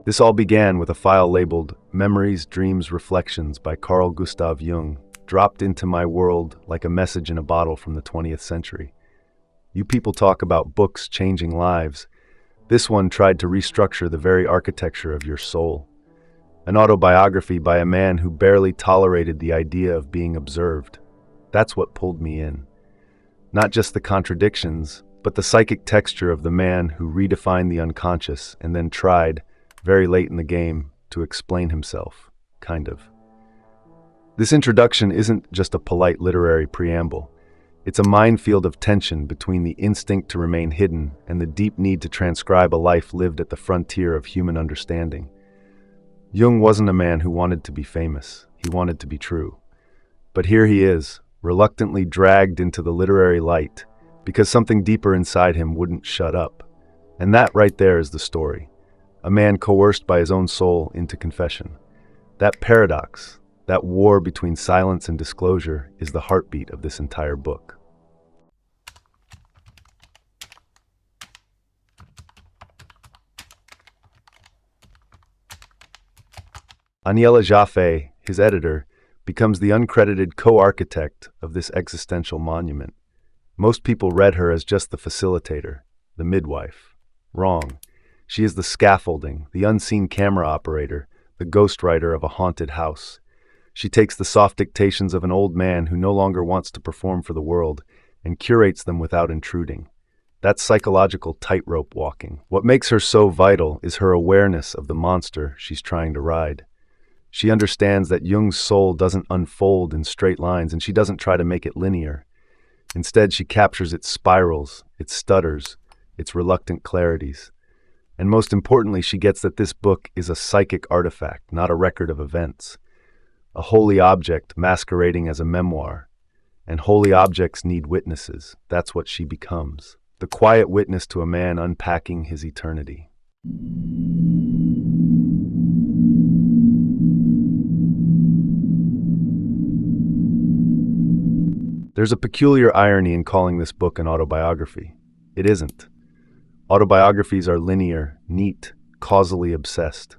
This all began with a file labeled Memories, Dreams, Reflections by Carl Gustav Jung, dropped into my world like a message in a bottle from the 20th century. You people talk about books changing lives. This one tried to restructure the very architecture of your soul. An autobiography by a man who barely tolerated the idea of being observed. That's what pulled me in. Not just the contradictions, but the psychic texture of the man who redefined the unconscious and then tried, very late in the game, to explain himself, kind of. This introduction isn't just a polite literary preamble. It's a minefield of tension between the instinct to remain hidden and the deep need to transcribe a life lived at the frontier of human understanding. Jung wasn't a man who wanted to be famous. He wanted to be true. But here he is, reluctantly dragged into the literary light because something deeper inside him wouldn't shut up. And that right there is the story. A man coerced by his own soul into confession. That paradox, that war between silence and disclosure, is the heartbeat of this entire book. Aniela Jaffe, his editor, becomes the uncredited co-architect of this existential monument. Most people read her as just the facilitator, the midwife. Wrong. She is the scaffolding, the unseen camera operator, the ghostwriter of a haunted house. She takes the soft dictations of an old man who no longer wants to perform for the world and curates them without intruding. That's psychological tightrope walking. What makes her so vital is her awareness of the monster she's trying to ride. She understands that Jung's soul doesn't unfold in straight lines, and she doesn't try to make it linear. Instead, she captures its spirals, its stutters, its reluctant clarities. And most importantly, she gets that this book is a psychic artifact, not a record of events. A holy object masquerading as a memoir. And holy objects need witnesses. That's what she becomes. The quiet witness to a man unpacking his eternity. There's a peculiar irony in calling this book an autobiography. It isn't. Autobiographies are linear, neat, causally obsessed.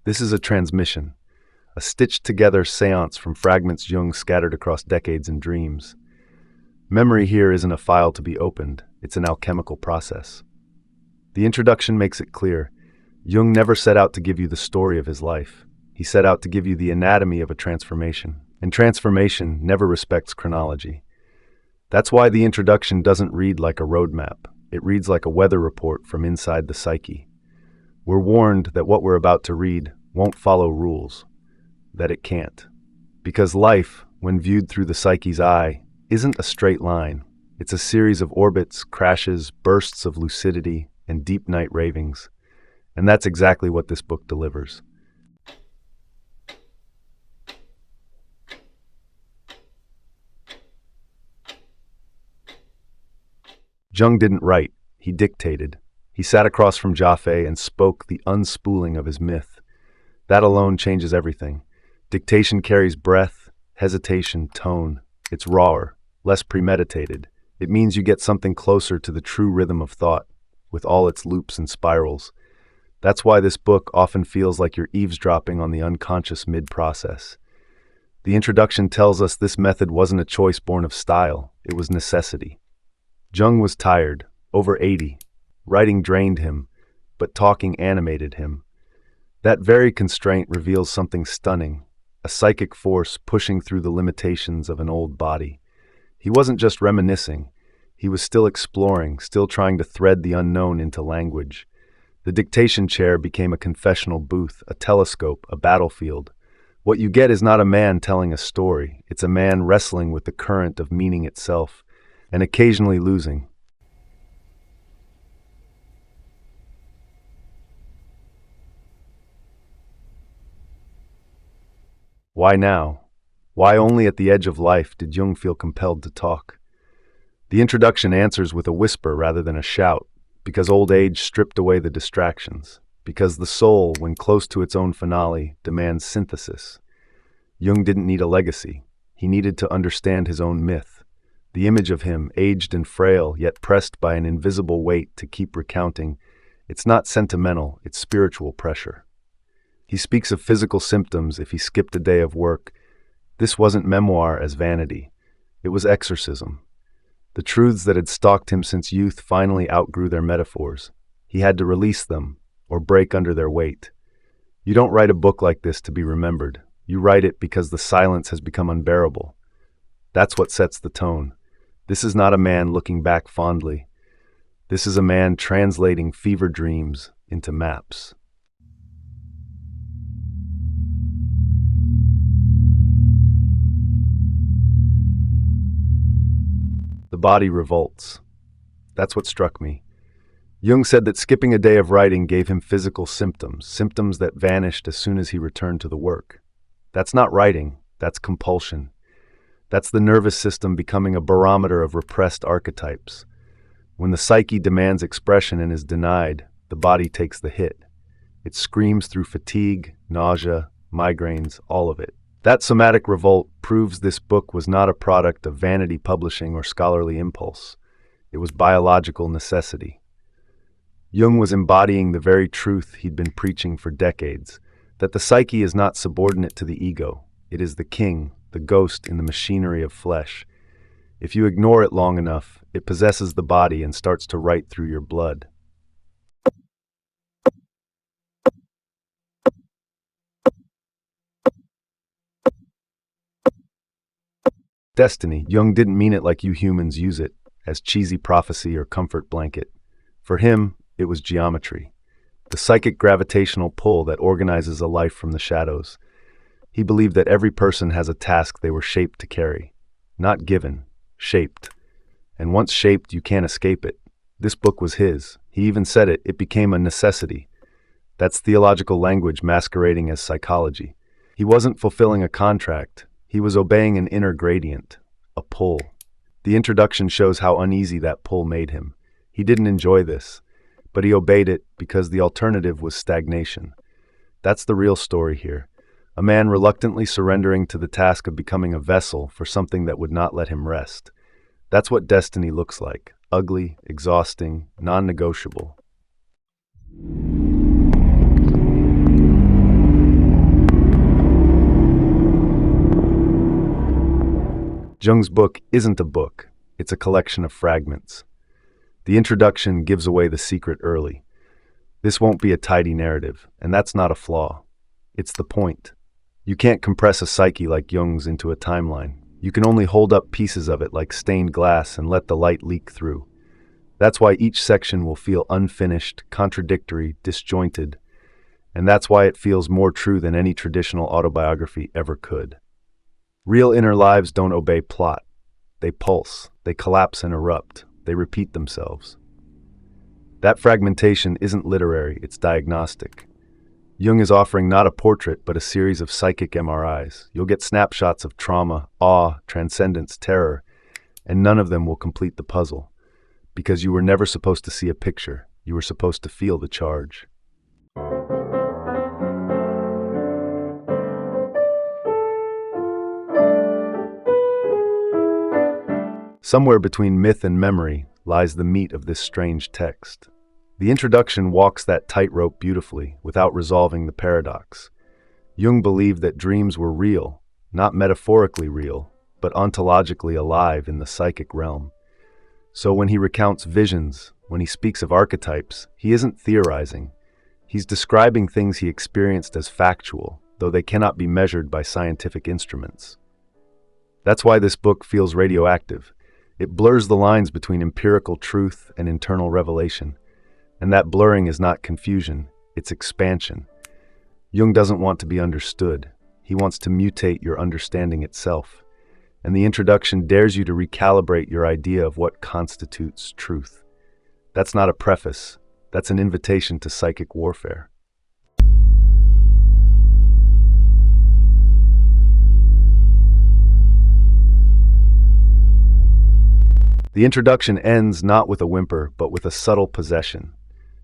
This is a transmission, a stitched-together seance from fragments Jung scattered across decades and dreams. Memory here isn't a file to be opened, it's an alchemical process. The introduction makes it clear. Jung never set out to give you the story of his life. He set out to give you the anatomy of a transformation, and transformation never respects chronology. That's why the introduction doesn't read like a roadmap. It reads like a weather report from inside the psyche. We're warned that what we're about to read won't follow rules, that it can't. Because life, when viewed through the psyche's eye, isn't a straight line. It's a series of orbits, crashes, bursts of lucidity, and deep night ravings. And that's exactly what this book delivers. Jung didn't write, he dictated. He sat across from Jaffe and spoke the unspooling of his myth. That alone changes everything. Dictation carries breath, hesitation, tone. It's rawer, less premeditated. It means you get something closer to the true rhythm of thought, with all its loops and spirals. That's why this book often feels like you're eavesdropping on the unconscious mid-process. The introduction tells us this method wasn't a choice born of style, it was necessity. Jung was tired, over 80. Writing drained him, but talking animated him. That very constraint reveals something stunning, a psychic force pushing through the limitations of an old body. He wasn't just reminiscing, he was still exploring, still trying to thread the unknown into language. The dictation chair became a confessional booth, a telescope, a battlefield. What you get is not a man telling a story, it's a man wrestling with the current of meaning itself, and occasionally losing. Why now? Why only at the edge of life did Jung feel compelled to talk? The introduction answers with a whisper rather than a shout, because old age stripped away the distractions, because the soul, when close to its own finale, demands synthesis. Jung didn't need a legacy. He needed to understand his own myth. The image of him, aged and frail, yet pressed by an invisible weight to keep recounting, it's not sentimental, it's spiritual pressure. He speaks of physical symptoms if he skipped a day of work. This wasn't memoir as vanity. It was exorcism. The truths that had stalked him since youth finally outgrew their metaphors. He had to release them, or break under their weight. You don't write a book like this to be remembered. You write it because the silence has become unbearable. That's what sets the tone. This is not a man looking back fondly. This is a man translating fever dreams into maps. The body revolts. That's what struck me. Jung said that skipping a day of writing gave him physical symptoms, symptoms that vanished as soon as he returned to the work. That's not writing, that's compulsion. That's the nervous system becoming a barometer of repressed archetypes. When the psyche demands expression and is denied, the body takes the hit. It screams through fatigue, nausea, migraines, all of it. That somatic revolt proves this book was not a product of vanity publishing or scholarly impulse. It was biological necessity. Jung was embodying the very truth he'd been preaching for decades, that the psyche is not subordinate to the ego. It is the king, the ghost in the machinery of flesh. If you ignore it long enough, it possesses the body and starts to write through your blood. Destiny. Jung didn't mean it like you humans use it, as cheesy prophecy or comfort blanket. For him, it was geometry, the psychic gravitational pull that organizes a life from the shadows. He believed that every person has a task they were shaped to carry. Not given, shaped. And once shaped, you can't escape it. This book was his. He even said it became a necessity. That's theological language masquerading as psychology. He wasn't fulfilling a contract. He was obeying an inner gradient, a pull. The introduction shows how uneasy that pull made him. He didn't enjoy this, but he obeyed it because the alternative was stagnation. That's the real story here. A man reluctantly surrendering to the task of becoming a vessel for something that would not let him rest. That's what destiny looks like. Ugly, exhausting, non-negotiable. Jung's book isn't a book. It's a collection of fragments. The introduction gives away the secret early. This won't be a tidy narrative, and that's not a flaw. It's the point. You can't compress a psyche like Jung's into a timeline. You can only hold up pieces of it like stained glass and let the light leak through. That's why each section will feel unfinished, contradictory, disjointed, and that's why it feels more true than any traditional autobiography ever could. Real inner lives don't obey plot. They pulse, they collapse and erupt, they repeat themselves. That fragmentation isn't literary, it's diagnostic. Jung is offering not a portrait, but a series of psychic MRIs. You'll get snapshots of trauma, awe, transcendence, terror, and none of them will complete the puzzle. Because you were never supposed to see a picture, you were supposed to feel the charge. Somewhere between myth and memory lies the meat of this strange text. The introduction walks that tightrope beautifully, without resolving the paradox. Jung believed that dreams were real, not metaphorically real, but ontologically alive in the psychic realm. So when he recounts visions, when he speaks of archetypes, he isn't theorizing. He's describing things he experienced as factual, though they cannot be measured by scientific instruments. That's why this book feels radioactive. It blurs the lines between empirical truth and internal revelation. And that blurring is not confusion, it's expansion. Jung doesn't want to be understood. He wants to mutate your understanding itself. And the introduction dares you to recalibrate your idea of what constitutes truth. That's not a preface. That's an invitation to psychic warfare. The introduction ends not with a whimper, but with a subtle possession.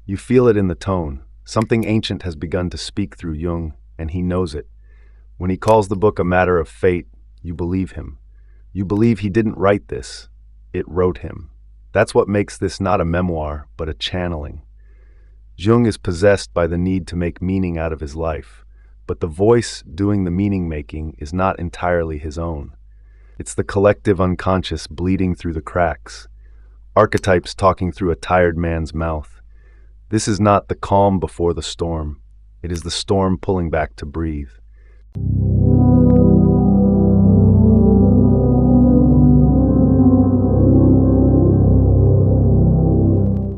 You feel it in the tone. Something ancient has begun to speak through Jung, and he knows it. When he calls the book a matter of fate, you believe him. You believe he didn't write this. it wrote him. That's what makes this not a memoir, but a channeling. Jung is possessed by the need to make meaning out of his life, but the voice doing the meaning-making is not entirely his own. It's the collective unconscious bleeding through the cracks, archetypes talking through a tired man's mouth. This is not the calm before the storm. It is the storm pulling back to breathe.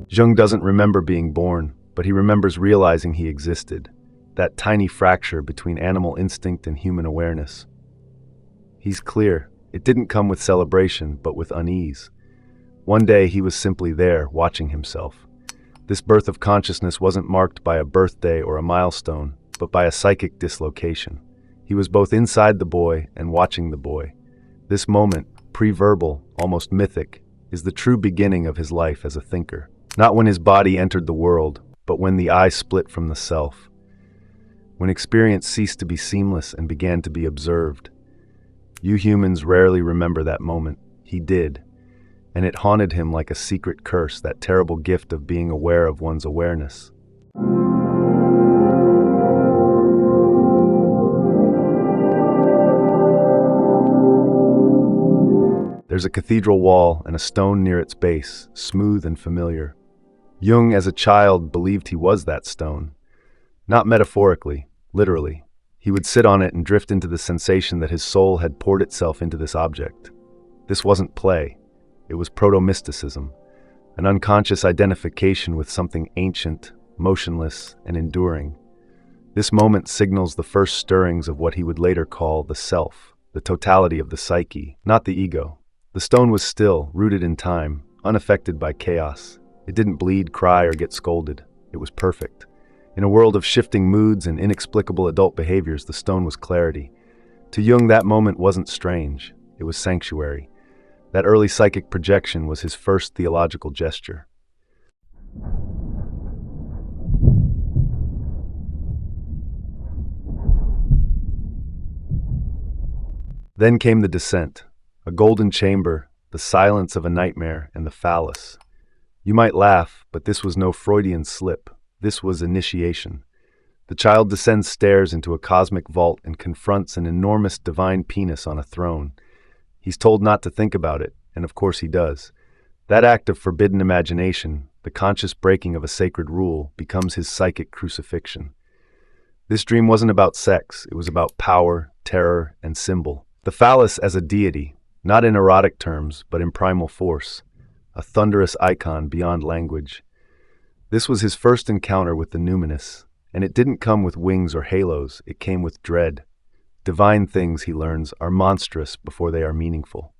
Jung doesn't remember being born, but he remembers realizing he existed, that tiny fracture between animal instinct and human awareness. He's clear. It didn't come with celebration, but with unease. One day he was simply there, watching himself. This birth of consciousness wasn't marked by a birthday or a milestone, but by a psychic dislocation. He was both inside the boy and watching the boy. This moment, pre-verbal, almost mythic, is the true beginning of his life as a thinker. Not when his body entered the world, but when the eye split from the self. When experience ceased to be seamless and began to be observed. You humans rarely remember that moment. He did. And it haunted him like a secret curse, that terrible gift of being aware of one's awareness. There's a cathedral wall and a stone near its base, smooth and familiar. Jung, as a child, believed he was that stone. Not metaphorically, literally. He would sit on it and drift into the sensation that his soul had poured itself into this object. This wasn't play. It was proto-mysticism, an unconscious identification with something ancient, motionless, and enduring. This moment signals the first stirrings of what he would later call the self, the totality of the psyche, not the ego. The stone was still, rooted in time, unaffected by chaos. It didn't bleed, cry, or get scolded. It was perfect. In a world of shifting moods and inexplicable adult behaviors, the stone was clarity. To Jung, that moment wasn't strange. It was sanctuary. That early psychic projection was his first theological gesture. Then came the descent, a golden chamber, the silence of a nightmare, and the phallus. You might laugh, but this was no Freudian slip. This was initiation. The child descends stairs into a cosmic vault and confronts an enormous divine penis on a throne. He's told not to think about it, and of course he does. That act of forbidden imagination, the conscious breaking of a sacred rule, becomes his psychic crucifixion. This dream wasn't about sex, it was about power, terror, and symbol. The phallus as a deity, not in erotic terms, but in primal force. A thunderous icon beyond language. This was his first encounter with the numinous, and it didn't come with wings or halos, it came with dread. Divine things, he learns, are monstrous before they are meaningful.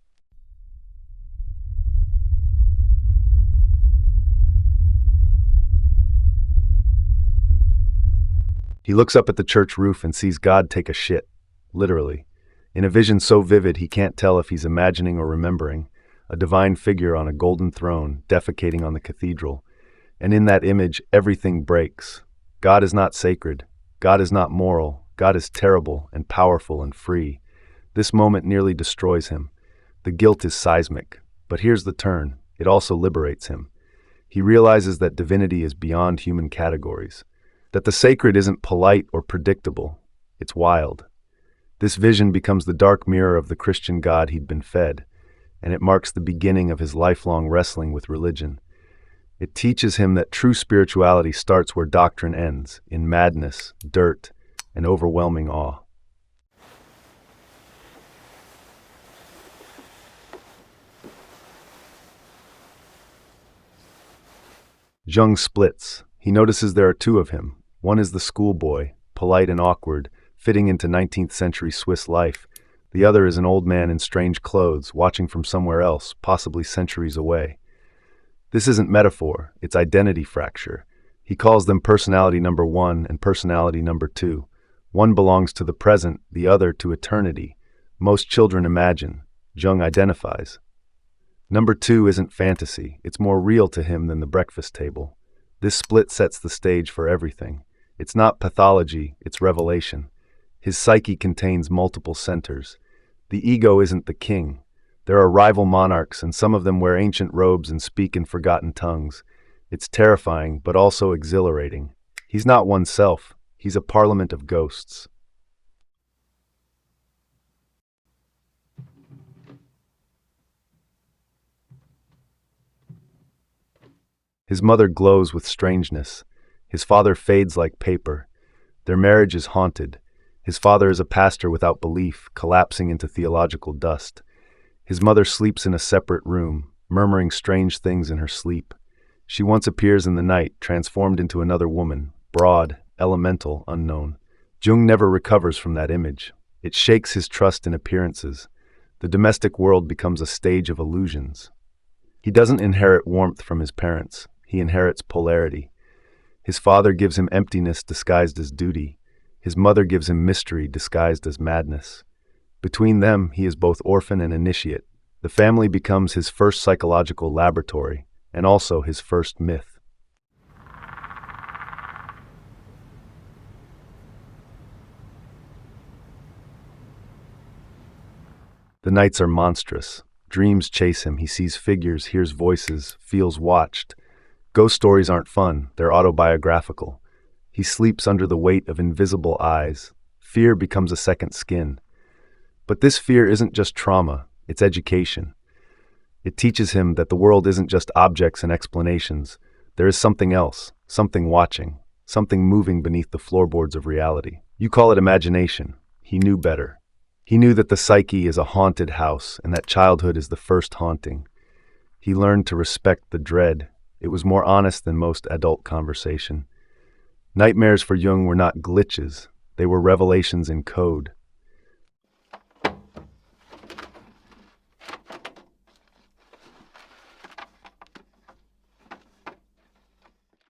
He looks up at the church roof and sees God take a shit, literally. In a vision so vivid he can't tell if he's imagining or remembering. A divine figure on a golden throne, defecating on the cathedral. And in that image, everything breaks. God is not sacred. God is not moral. God is terrible and powerful and free. This moment nearly destroys him. The guilt is seismic. But here's the turn. It also liberates him. He realizes that divinity is beyond human categories. That the sacred isn't polite or predictable. It's wild. This vision becomes the dark mirror of the Christian God he'd been fed. And it marks the beginning of his lifelong wrestling with religion. It teaches him that true spirituality starts where doctrine ends, in madness, dirt, and overwhelming awe. Jung splits. He notices there are two of him. One is the schoolboy, polite and awkward, fitting into 19th century Swiss life. The other is an old man in strange clothes, watching from somewhere else, possibly centuries away. This isn't metaphor, it's identity fracture. He calls them personality number 1 and personality number 2. One belongs to the present, the other to eternity. Most children imagine. Jung identifies. Number 2 isn't fantasy, it's more real to him than the breakfast table. This split sets the stage for everything. It's not pathology, it's revelation. His psyche contains multiple centers. The ego isn't the king. There are rival monarchs, and some of them wear ancient robes and speak in forgotten tongues. It's terrifying, but also exhilarating. He's not oneself. He's a parliament of ghosts. His mother glows with strangeness. His father fades like paper. Their marriage is haunted. His father is a pastor without belief, collapsing into theological dust. His mother sleeps in a separate room, murmuring strange things in her sleep. She once appears in the night, transformed into another woman, broad, elemental, unknown. Jung never recovers from that image. It shakes his trust in appearances. The domestic world becomes a stage of illusions. He doesn't inherit warmth from his parents. He inherits polarity. His father gives him emptiness disguised as duty. His mother gives him mystery disguised as madness. Between them, he is both orphan and initiate. The family becomes his first psychological laboratory, and also his first myth. The nights are monstrous. Dreams chase him. He sees figures, hears voices, feels watched. Ghost stories aren't fun. They're autobiographical. He sleeps under the weight of invisible eyes. Fear becomes a second skin. But this fear isn't just trauma. It's education. It teaches him that the world isn't just objects and explanations. There is something else, something watching, something moving beneath the floorboards of reality. You call it imagination. He knew better. He knew that the psyche is a haunted house and that childhood is the first haunting. He learned to respect the dread. It was more honest than most adult conversation. Nightmares for Jung were not glitches. They were revelations in code.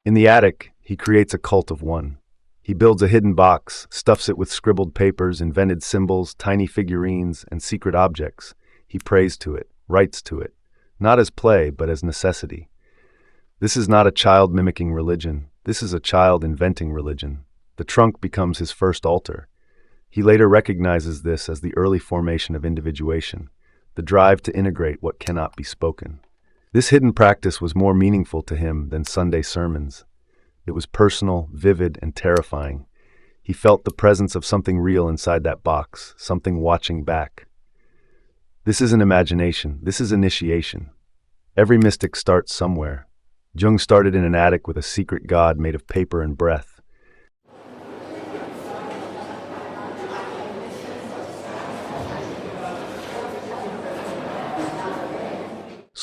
In the attic, he creates a cult of one. He builds a hidden box, stuffs it with scribbled papers, invented symbols, tiny figurines, and secret objects. He prays to it, writes to it, not as play, but as necessity. This is not a child mimicking religion. This is a child inventing religion. The trunk becomes his first altar. He later recognizes this as the early formation of individuation, the drive to integrate what cannot be spoken. This hidden practice was more meaningful to him than Sunday sermons. It was personal, vivid, and terrifying. He felt the presence of something real inside that box, something watching back. This isn't imagination. This is initiation. Every mystic starts somewhere. Jung started in an attic with a secret god made of paper and breath.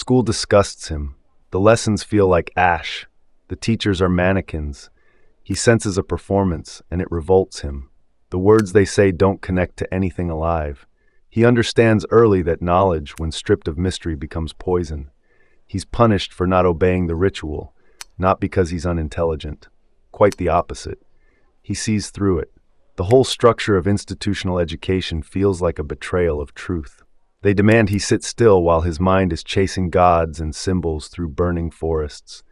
School disgusts him. The lessons feel like ash. The teachers are mannequins. He senses a performance, and it revolts him. The words they say don't connect to anything alive. He understands early that knowledge, when stripped of mystery, becomes poison. He's punished for not obeying the ritual, not because he's unintelligent. Quite the opposite. He sees through it. The whole structure of institutional education feels like a betrayal of truth. They demand he sit still while his mind is chasing gods and symbols through burning forests.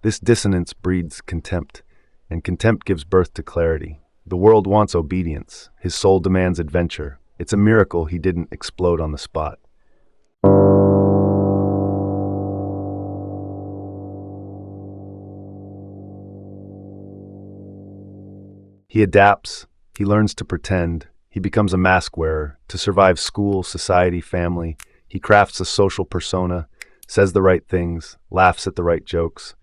This dissonance breeds contempt, and contempt gives birth to clarity. The world wants obedience. His soul demands adventure. It's a miracle he didn't explode on the spot. He adapts, he learns to pretend, he becomes a mask wearer. To survive school, society, family, he crafts a social persona, says the right things, laughs at the right jokes.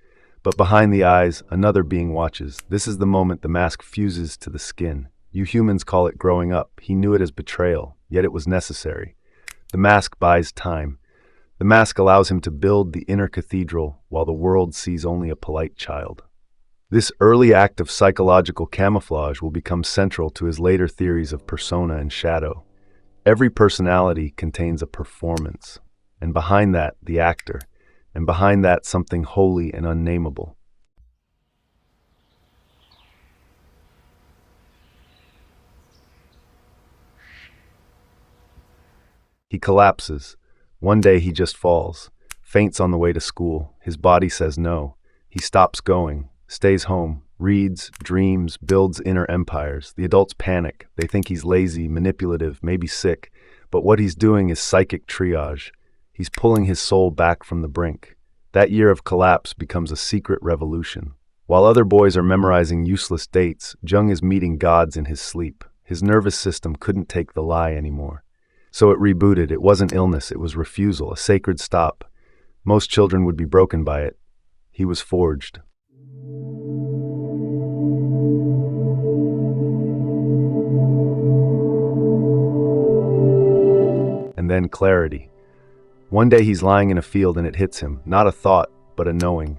But behind the eyes, another being watches. This is the moment the mask fuses to the skin. You humans call it growing up. He knew it as betrayal, yet it was necessary. The mask buys time. The mask allows him to build the inner cathedral while the world sees only a polite child. This early act of psychological camouflage will become central to his later theories of persona and shadow. Every personality contains a performance, and behind that, the actor, and behind that, something holy and unnameable. He collapses. One day he just falls, faints on the way to school. His body says no. He stops going. Stays home, reads, dreams, builds inner empires. The adults panic. They think he's lazy, manipulative, maybe sick. But what he's doing is psychic triage. He's pulling his soul back from the brink. That year of collapse becomes a secret revolution. While other boys are memorizing useless dates, Jung is meeting gods in his sleep. His nervous system couldn't take the lie anymore. So it rebooted. It wasn't illness, it was refusal, a sacred stop. Most children would be broken by it. He was forged. And then clarity. One day he's lying in a field and it hits him, not a thought, but a knowing.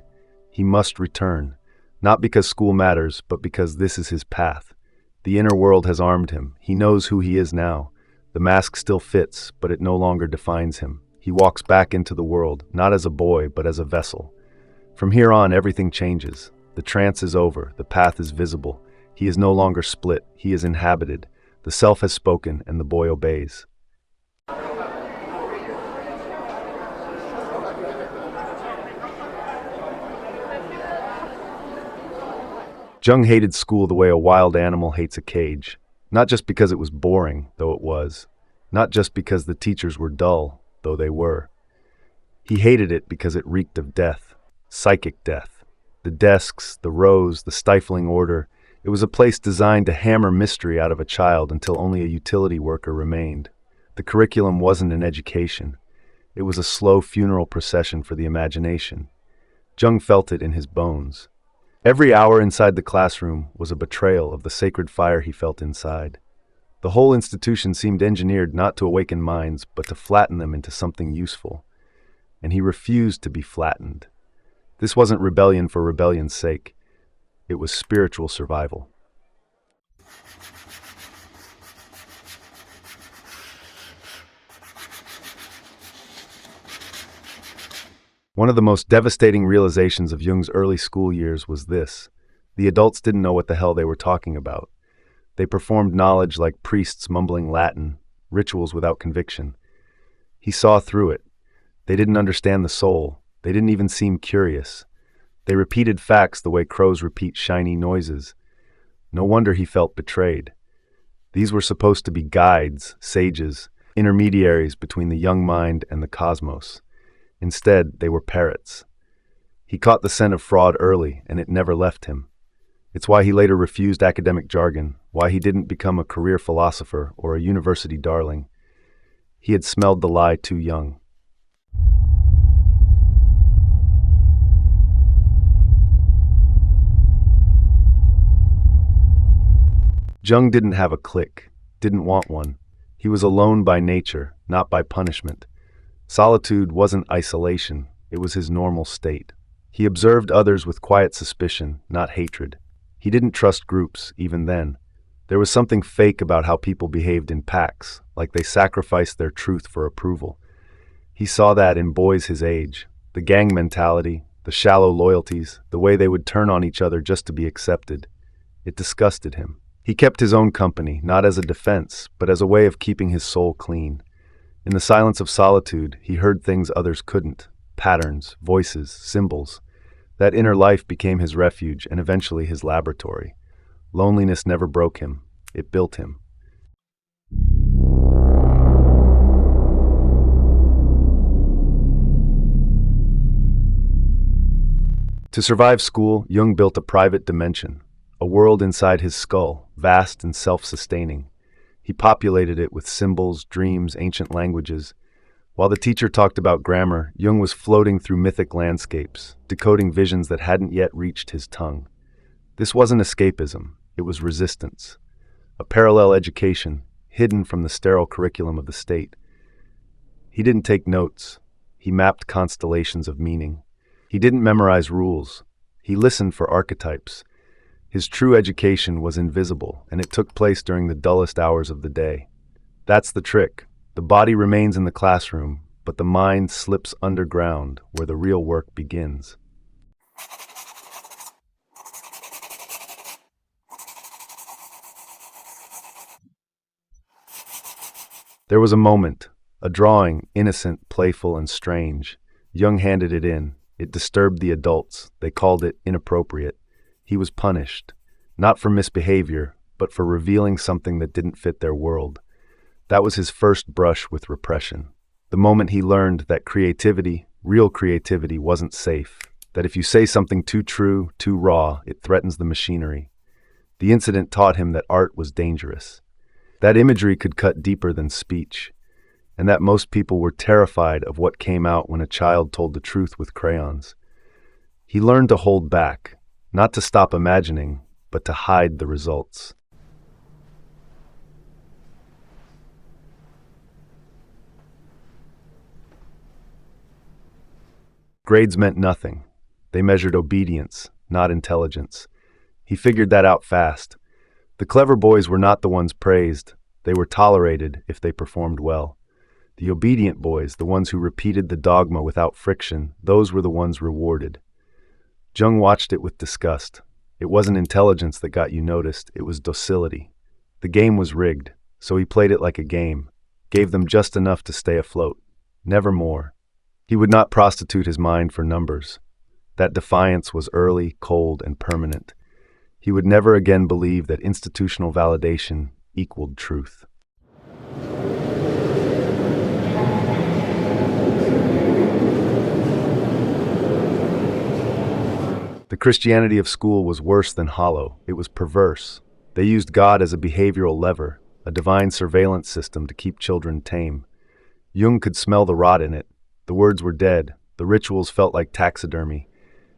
He must return, not because school matters, but because this is his path. The inner world has armed him. He knows who he is now. The mask still fits, but it no longer defines him. He walks back into the world, not as a boy, but as a vessel. From here on, everything changes. The trance is over. The path is visible. He is no longer split. He is inhabited. The self has spoken, and the boy obeys. Jung hated school the way a wild animal hates a cage. Not just because it was boring, though it was. Not just because the teachers were dull, though they were. He hated it because it reeked of death. Psychic death. The desks, the rows, the stifling order. It was a place designed to hammer mystery out of a child until only a utility worker remained. The curriculum wasn't an education. It was a slow funeral procession for the imagination. Jung felt it in his bones. Every hour inside the classroom was a betrayal of the sacred fire he felt inside. The whole institution seemed engineered not to awaken minds, but to flatten them into something useful. And he refused to be flattened. This wasn't rebellion for rebellion's sake. It was spiritual survival. One of the most devastating realizations of Jung's early school years was this. The adults didn't know what the hell they were talking about. They performed knowledge like priests mumbling Latin, rituals without conviction. He saw through it. They didn't understand the soul. They didn't even seem curious. They repeated facts the way crows repeat shiny noises. No wonder he felt betrayed. These were supposed to be guides, sages, intermediaries between the young mind and the cosmos. Instead, they were parrots. He caught the scent of fraud early, and it never left him. It's why he later refused academic jargon, why he didn't become a career philosopher or a university darling. He had smelled the lie too young. Jung didn't have a clique, didn't want one. He was alone by nature, not by punishment. Solitude wasn't isolation, it was his normal state. He observed others with quiet suspicion, not hatred. He didn't trust groups, even then. There was something fake about how people behaved in packs, like they sacrificed their truth for approval. He saw that in boys his age, the gang mentality, the shallow loyalties, the way they would turn on each other just to be accepted. It disgusted him. He kept his own company, not as a defense, but as a way of keeping his soul clean. In the silence of solitude, he heard things others couldn't, patterns, voices, symbols. That inner life became his refuge and eventually his laboratory. Loneliness never broke him, it built him. To survive school, Jung built a private dimension, a world inside his skull, vast and self-sustaining. He populated it with symbols, dreams, ancient languages. While the teacher talked about grammar, Jung was floating through mythic landscapes, decoding visions that hadn't yet reached his tongue. This wasn't escapism, it was resistance. A parallel education, hidden from the sterile curriculum of the state. He didn't take notes. He mapped constellations of meaning. He didn't memorize rules. He listened for archetypes. His true education was invisible, and it took place during the dullest hours of the day. That's the trick. The body remains in the classroom, but the mind slips underground, where the real work begins. There was a moment, a drawing, innocent, playful, and strange. Jung handed it in. It disturbed the adults. They called it inappropriate. He was punished, not for misbehavior, but for revealing something that didn't fit their world. That was his first brush with repression. The moment he learned that creativity, real creativity, wasn't safe. That if you say something too true, too raw, it threatens the machinery. The incident taught him that art was dangerous. That imagery could cut deeper than speech, and that most people were terrified of what came out when a child told the truth with crayons. He learned to hold back, not to stop imagining, but to hide the results. Grades meant nothing. They measured obedience, not intelligence. He figured that out fast. The clever boys were not the ones praised. They were tolerated if they performed well. The obedient boys, the ones who repeated the dogma without friction, those were the ones rewarded. Jung watched it with disgust. It wasn't intelligence that got you noticed, it was docility. The game was rigged, so he played it like a game, gave them just enough to stay afloat, never more. He would not prostitute his mind for numbers. That defiance was early, cold, and permanent. He would never again believe that institutional validation equaled truth. The Christianity of school was worse than hollow. It was perverse. They used God as a behavioral lever, a divine surveillance system to keep children tame. Jung could smell the rot in it. The words were dead. The rituals felt like taxidermy.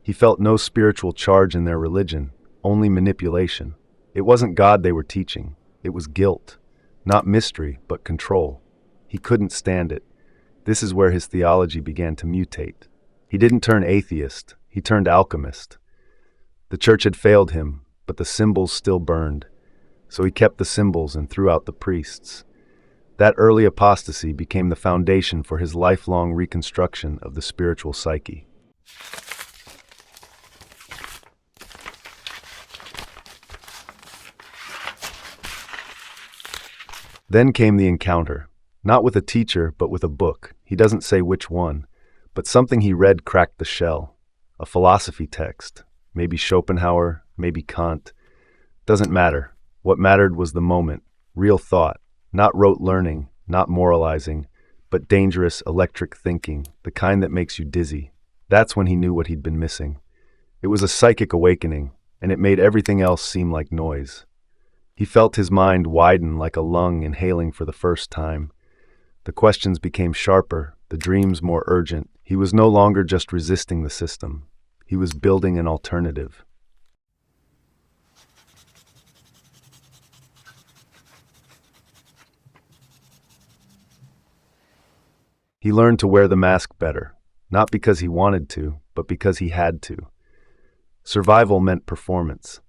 He felt no spiritual charge in their religion, only manipulation. It wasn't God they were teaching. It was guilt. Not mystery, but control. He couldn't stand it. This is where his theology began to mutate. He didn't turn atheist. He turned alchemist. The church had failed him, but the symbols still burned. So he kept the symbols and threw out the priests. That early apostasy became the foundation for his lifelong reconstruction of the spiritual psyche. Then came the encounter, not with a teacher, but with a book. He doesn't say which one, but something he read cracked the shell. A philosophy text, maybe Schopenhauer, maybe Kant. Doesn't matter. What mattered was the moment, real thought. Not rote learning, not moralizing, but dangerous electric thinking, the kind that makes you dizzy. That's when he knew what he'd been missing. It was a psychic awakening, and it made everything else seem like noise. He felt his mind widen like a lung inhaling for the first time. The questions became sharper, the dreams more urgent. He was no longer just resisting the system. He was building an alternative. He learned to wear the mask better, not because he wanted to, but because he had to. Survival meant performance.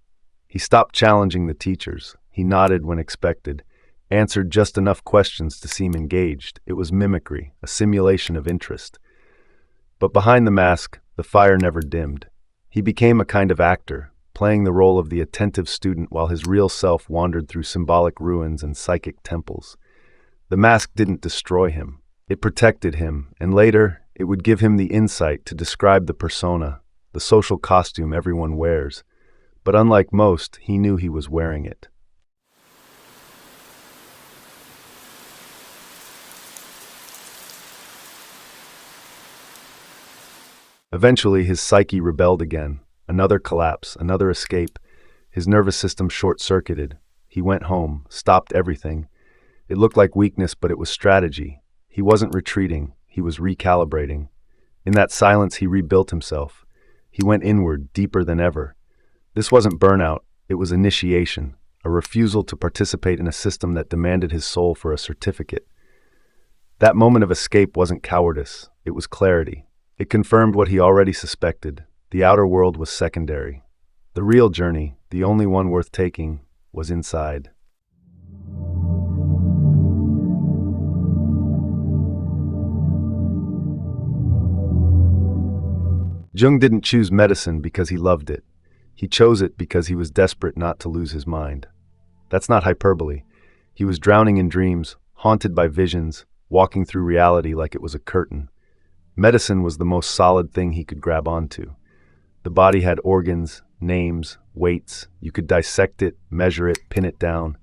He stopped challenging the teachers. He nodded when expected, answered just enough questions to seem engaged. It was mimicry, a simulation of interest. But behind the mask, the fire never dimmed. He became a kind of actor, playing the role of the attentive student while his real self wandered through symbolic ruins and psychic temples. The mask didn't destroy him. It protected him, and later, it would give him the insight to describe the persona, the social costume everyone wears. But unlike most, he knew he was wearing it. Eventually, his psyche rebelled again. Another collapse, another escape. His nervous system short-circuited. He went home, stopped everything. It looked like weakness, but it was strategy. He wasn't retreating, he was recalibrating. In that silence, he rebuilt himself. He went inward, deeper than ever. This wasn't burnout, it was initiation, a refusal to participate in a system that demanded his soul for a certificate. That moment of escape wasn't cowardice, it was clarity. It confirmed what he already suspected. The outer world was secondary. The real journey, the only one worth taking, was inside. Jung didn't choose medicine because he loved it. He chose it because he was desperate not to lose his mind. That's not hyperbole. He was drowning in dreams, haunted by visions, walking through reality like it was a curtain. Medicine was the most solid thing he could grab onto. The body had organs, names, weights. You could dissect it, measure it, pin it down.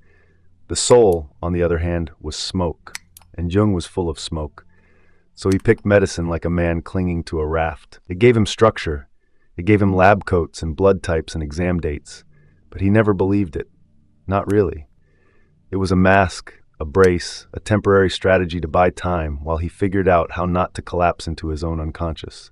The soul, on the other hand, was smoke, and Jung was full of smoke. So he picked medicine like a man clinging to a raft. It gave him structure. It gave him lab coats and blood types and exam dates. But he never believed it. Not really. It was a mask, a brace, a temporary strategy to buy time while he figured out how not to collapse into his own unconscious.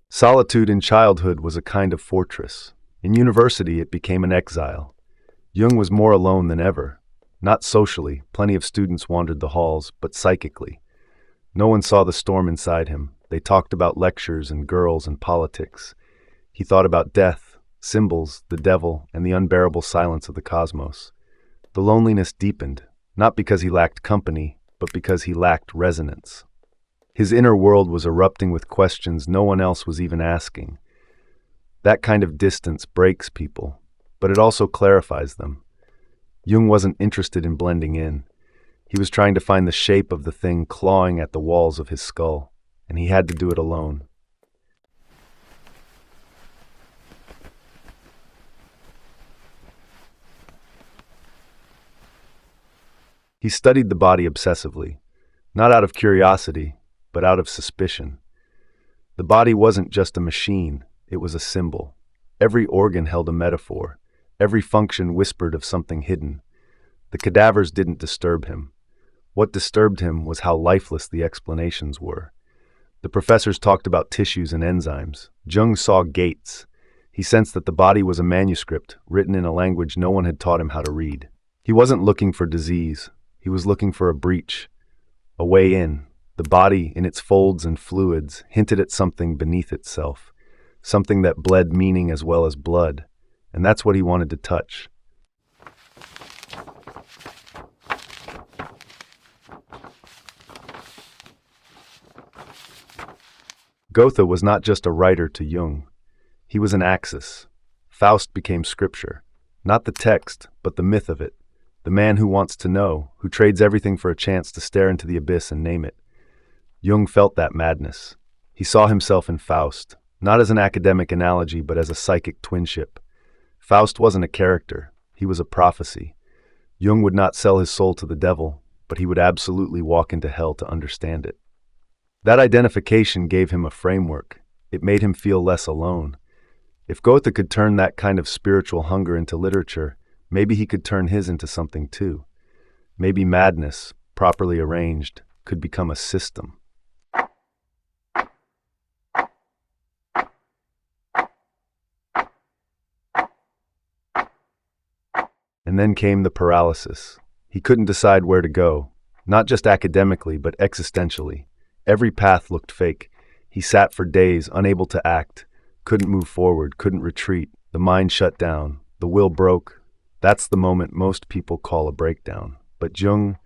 Solitude in childhood was a kind of fortress. In university, it became an exile. Jung was more alone than ever. Not socially, plenty of students wandered the halls, but psychically. No one saw the storm inside him. They talked about lectures and girls and politics. He thought about death, symbols, the devil, and the unbearable silence of the cosmos. The loneliness deepened, not because he lacked company, but because he lacked resonance. His inner world was erupting with questions no one else was even asking. That kind of distance breaks people, but it also clarifies them. Jung wasn't interested in blending in. He was trying to find the shape of the thing clawing at the walls of his skull, and he had to do it alone. He studied the body obsessively, not out of curiosity, but out of suspicion. The body wasn't just a machine, it was a symbol. Every organ held a metaphor. Every function whispered of something hidden. The cadavers didn't disturb him. What disturbed him was how lifeless the explanations were. The professors talked about tissues and enzymes. Jung saw gates. He sensed that the body was a manuscript, written in a language no one had taught him how to read. He wasn't looking for disease. He was looking for a breach, a way in. The body, in its folds and fluids, hinted at something beneath itself, something that bled meaning as well as blood, and that's what he wanted to touch. Goethe was not just a writer to Jung. He was an axis. Faust became scripture, not the text, but the myth of it, the man who wants to know, who trades everything for a chance to stare into the abyss and name it. Jung felt that madness. He saw himself in Faust, not as an academic analogy, but as a psychic twinship. Faust wasn't a character. He was a prophecy. Jung would not sell his soul to the devil, but he would absolutely walk into hell to understand it. That identification gave him a framework. It made him feel less alone. If Goethe could turn that kind of spiritual hunger into literature, maybe he could turn his into something too. Maybe madness, properly arranged, could become a system. And then came the paralysis. He couldn't decide where to go, not just academically, but existentially. Every path looked fake. He sat for days, unable to act, couldn't move forward, couldn't retreat. The mind shut down. The will broke. That's the moment most people call a breakdown. But Jung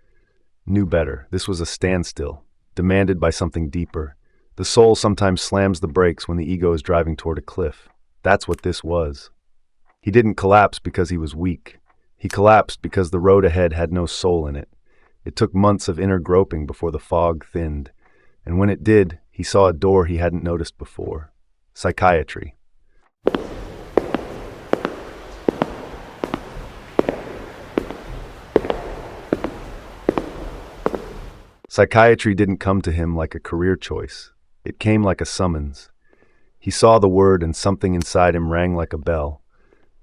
knew better. This was a standstill, demanded by something deeper. The soul sometimes slams the brakes when the ego is driving toward a cliff. That's what this was. He didn't collapse because he was weak. He collapsed because the road ahead had no soul in it. It took months of inner groping before the fog thinned. And when it did, he saw a door he hadn't noticed before. Psychiatry. Psychiatry didn't come to him like a career choice. It came like a summons. He saw the word and something inside him rang like a bell.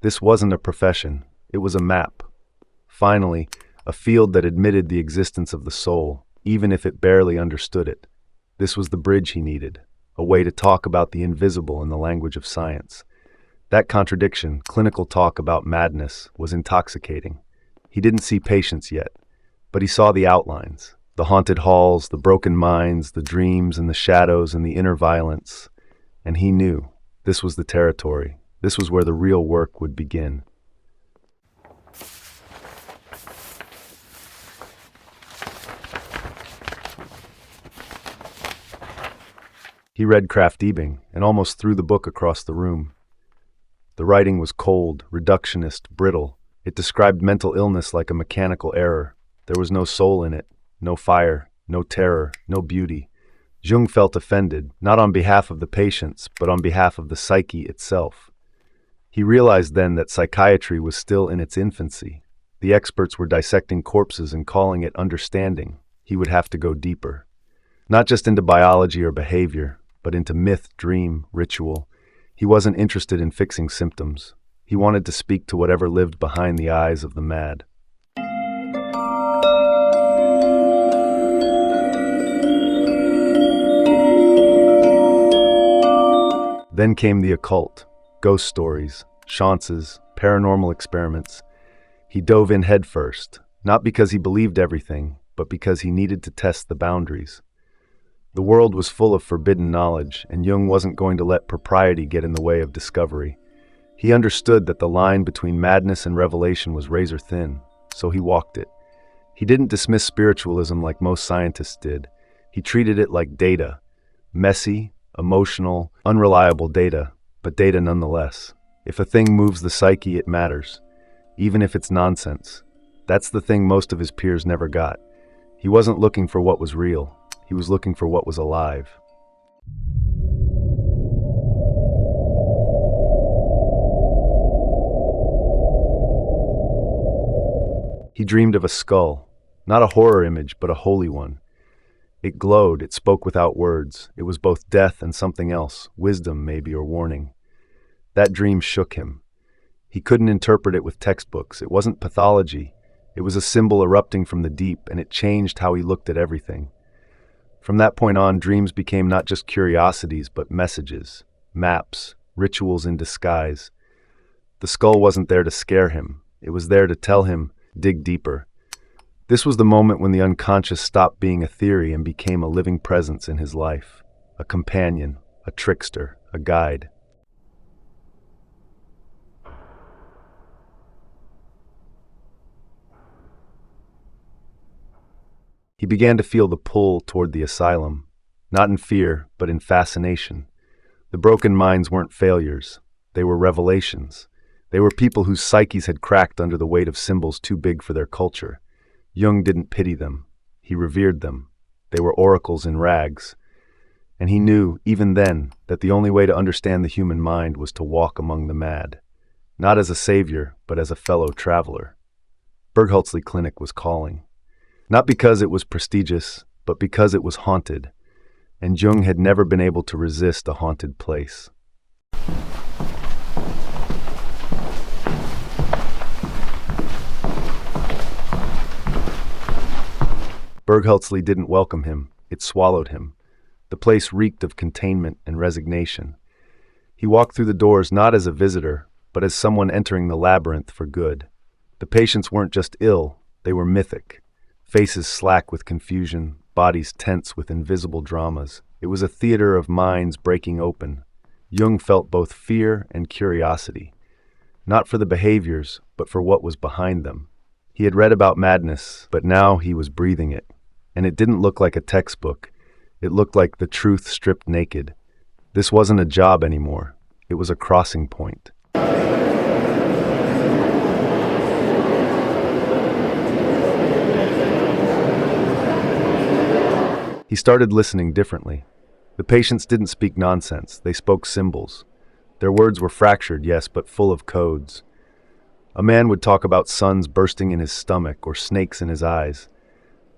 This wasn't a profession. It was a map. Finally, a field that admitted the existence of the soul, even if it barely understood it. This was the bridge he needed, a way to talk about the invisible in the language of science. That contradiction, clinical talk about madness, was intoxicating. He didn't see patients yet, but he saw the outlines, the haunted halls, the broken minds, the dreams and the shadows and the inner violence. And he knew this was the territory. This was where the real work would begin. He read Krafft Ebing and almost threw the book across the room. The writing was cold, reductionist, brittle. It described mental illness like a mechanical error. There was no soul in it, no fire, no terror, no beauty. Jung felt offended, not on behalf of the patients, but on behalf of the psyche itself. He realized then that psychiatry was still in its infancy. The experts were dissecting corpses and calling it understanding. He would have to go deeper. Not just into biology or behavior, but into myth, dream, ritual. He wasn't interested in fixing symptoms. He wanted to speak to whatever lived behind the eyes of the mad. Then came the occult, ghost stories, seances, paranormal experiments. He dove in headfirst, not because he believed everything, but because he needed to test the boundaries. The world was full of forbidden knowledge, and Jung wasn't going to let propriety get in the way of discovery. He understood that the line between madness and revelation was razor thin, so he walked it. He didn't dismiss spiritualism like most scientists did. He treated it like data, messy, emotional, unreliable data, but data nonetheless. If a thing moves the psyche, it matters, even if it's nonsense. That's the thing most of his peers never got. He wasn't looking for what was real. He was looking for what was alive. He dreamed of a skull, not a horror image, but a holy one. It glowed, it spoke without words. It was both death and something else, wisdom maybe, or warning. That dream shook him. He couldn't interpret it with textbooks. It wasn't pathology. It was a symbol erupting from the deep, and it changed how he looked at everything. From that point on, dreams became not just curiosities, but messages, maps, rituals in disguise. The skull wasn't there to scare him. It was there to tell him, dig deeper. This was the moment when the unconscious stopped being a theory and became a living presence in his life, a companion, a trickster, a guide. He began to feel the pull toward the asylum, not in fear, but in fascination. The broken minds weren't failures. They were revelations. They were people whose psyches had cracked under the weight of symbols too big for their culture. Jung didn't pity them. He revered them. They were oracles in rags. And he knew, even then, that the only way to understand the human mind was to walk among the mad. Not as a savior, but as a fellow traveler. Bergholzli Clinic was calling. Not because it was prestigious, but because it was haunted. And Jung had never been able to resist a haunted place. Bergholzli didn't welcome him. It swallowed him. The place reeked of containment and resignation. He walked through the doors not as a visitor, but as someone entering the labyrinth for good. The patients weren't just ill, they were mythic. Faces slack with confusion, bodies tense with invisible dramas. It was a theater of minds breaking open. Jung felt both fear and curiosity. Not for the behaviors, but for what was behind them. He had read about madness, but now he was breathing it. And it didn't look like a textbook. It looked like the truth stripped naked. This wasn't a job anymore. It was a crossing point. He started listening differently. The patients didn't speak nonsense. They spoke symbols. Their words were fractured, yes, but full of codes. A man would talk about suns bursting in his stomach or snakes in his eyes.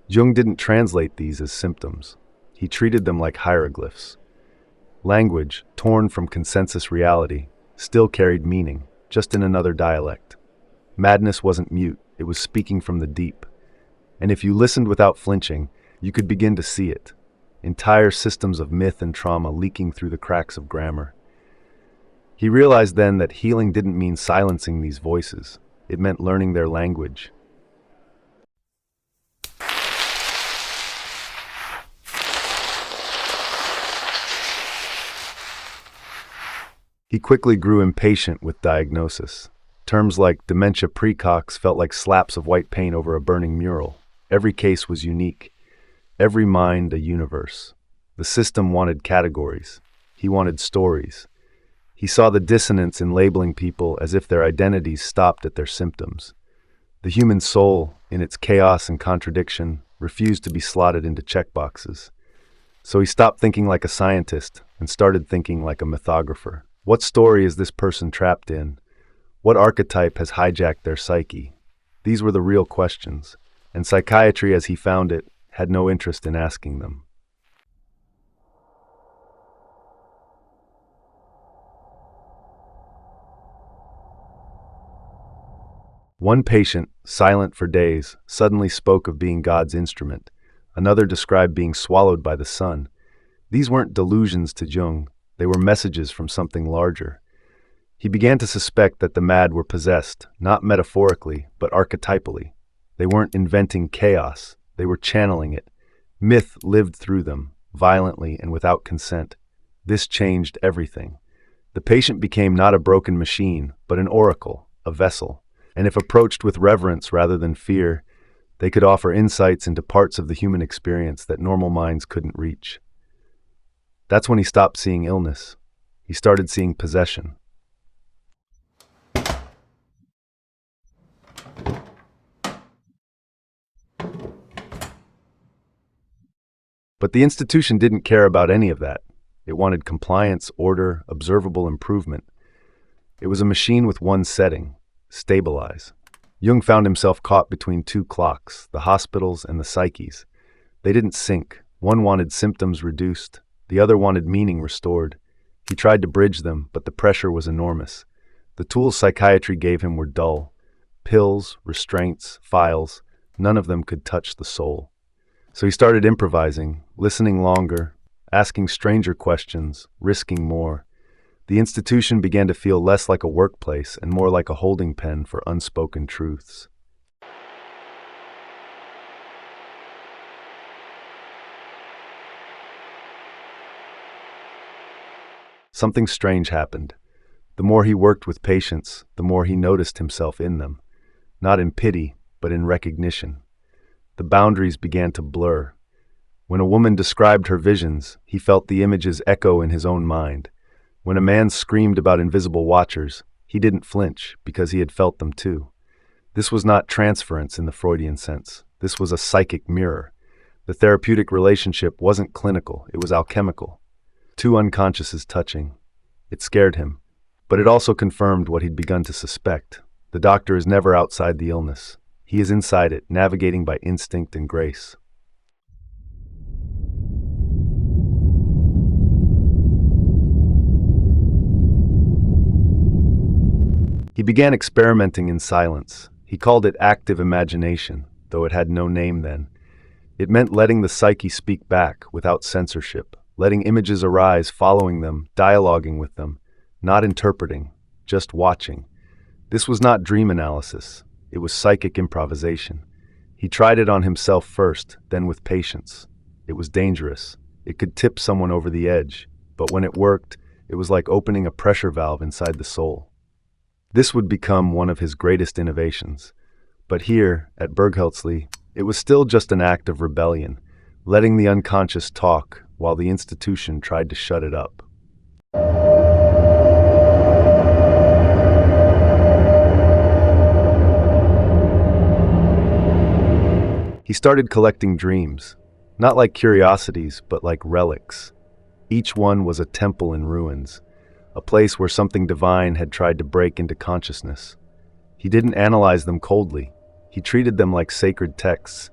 Jung didn't translate these as symptoms. He treated them like hieroglyphs. Language, torn from consensus reality, still carried meaning, just in another dialect. Madness wasn't mute, it was speaking from the deep. And if you listened without flinching, you could begin to see it. Entire systems of myth and trauma leaking through the cracks of grammar. He realized then that healing didn't mean silencing these voices. It meant learning their language. He quickly grew impatient with diagnosis. Terms like dementia precox felt like slaps of white paint over a burning mural. Every case was unique. Every mind a universe. The system wanted categories. He wanted stories. He saw the dissonance in labeling people as if their identities stopped at their symptoms. The human soul, in its chaos and contradiction, refused to be slotted into checkboxes. So he stopped thinking like a scientist and started thinking like a mythographer. What story is this person trapped in? What archetype has hijacked their psyche? These were the real questions, and psychiatry, as he found it, had no interest in asking them. One patient, silent for days, suddenly spoke of being God's instrument. Another described being swallowed by the sun. These weren't delusions to Jung, they were messages from something larger. He began to suspect that the mad were possessed, not metaphorically, but archetypally. They weren't inventing chaos, they were channeling it. Myth lived through them, violently and without consent. This changed everything. The patient became not a broken machine, but an oracle, a vessel. And if approached with reverence rather than fear, they could offer insights into parts of the human experience that normal minds couldn't reach. That's when he stopped seeing illness. He started seeing possession. But the institution didn't care about any of that. It wanted compliance, order, observable improvement. It was a machine with one setting: stabilize. Jung found himself caught between two clocks, the hospitals and the psyches. They didn't sync. One wanted symptoms reduced, the other wanted meaning restored. He tried to bridge them, but the pressure was enormous. The tools psychiatry gave him were dull. Pills, restraints, files, none of them could touch the soul. So he started improvising, listening longer, asking stranger questions, risking more. The institution began to feel less like a workplace and more like a holding pen for unspoken truths. Something strange happened. The more he worked with patients, the more he noticed himself in them. Not in pity, but in recognition. The boundaries began to blur. When a woman described her visions, he felt the images echo in his own mind. When a man screamed about invisible watchers, he didn't flinch because he had felt them too. This was not transference in the Freudian sense. This was a psychic mirror. The therapeutic relationship wasn't clinical, it was alchemical. Two unconsciouses touching. It scared him, but it also confirmed what he'd begun to suspect. The doctor is never outside the illness. He is inside it, navigating by instinct and grace. He began experimenting in silence. He called it active imagination, though it had no name then. It meant letting the psyche speak back without censorship, letting images arise, following them, dialoguing with them, not interpreting, just watching. This was not dream analysis. It was psychic improvisation. He tried it on himself first, then with patients. It was dangerous. It could tip someone over the edge, but when it worked, it was like opening a pressure valve inside the soul. This would become one of his greatest innovations. But here, at Bergholzli, it was still just an act of rebellion, letting the unconscious talk while the institution tried to shut it up. He started collecting dreams, not like curiosities, but like relics. Each one was a temple in ruins, a place where something divine had tried to break into consciousness. He didn't analyze them coldly. He treated them like sacred texts.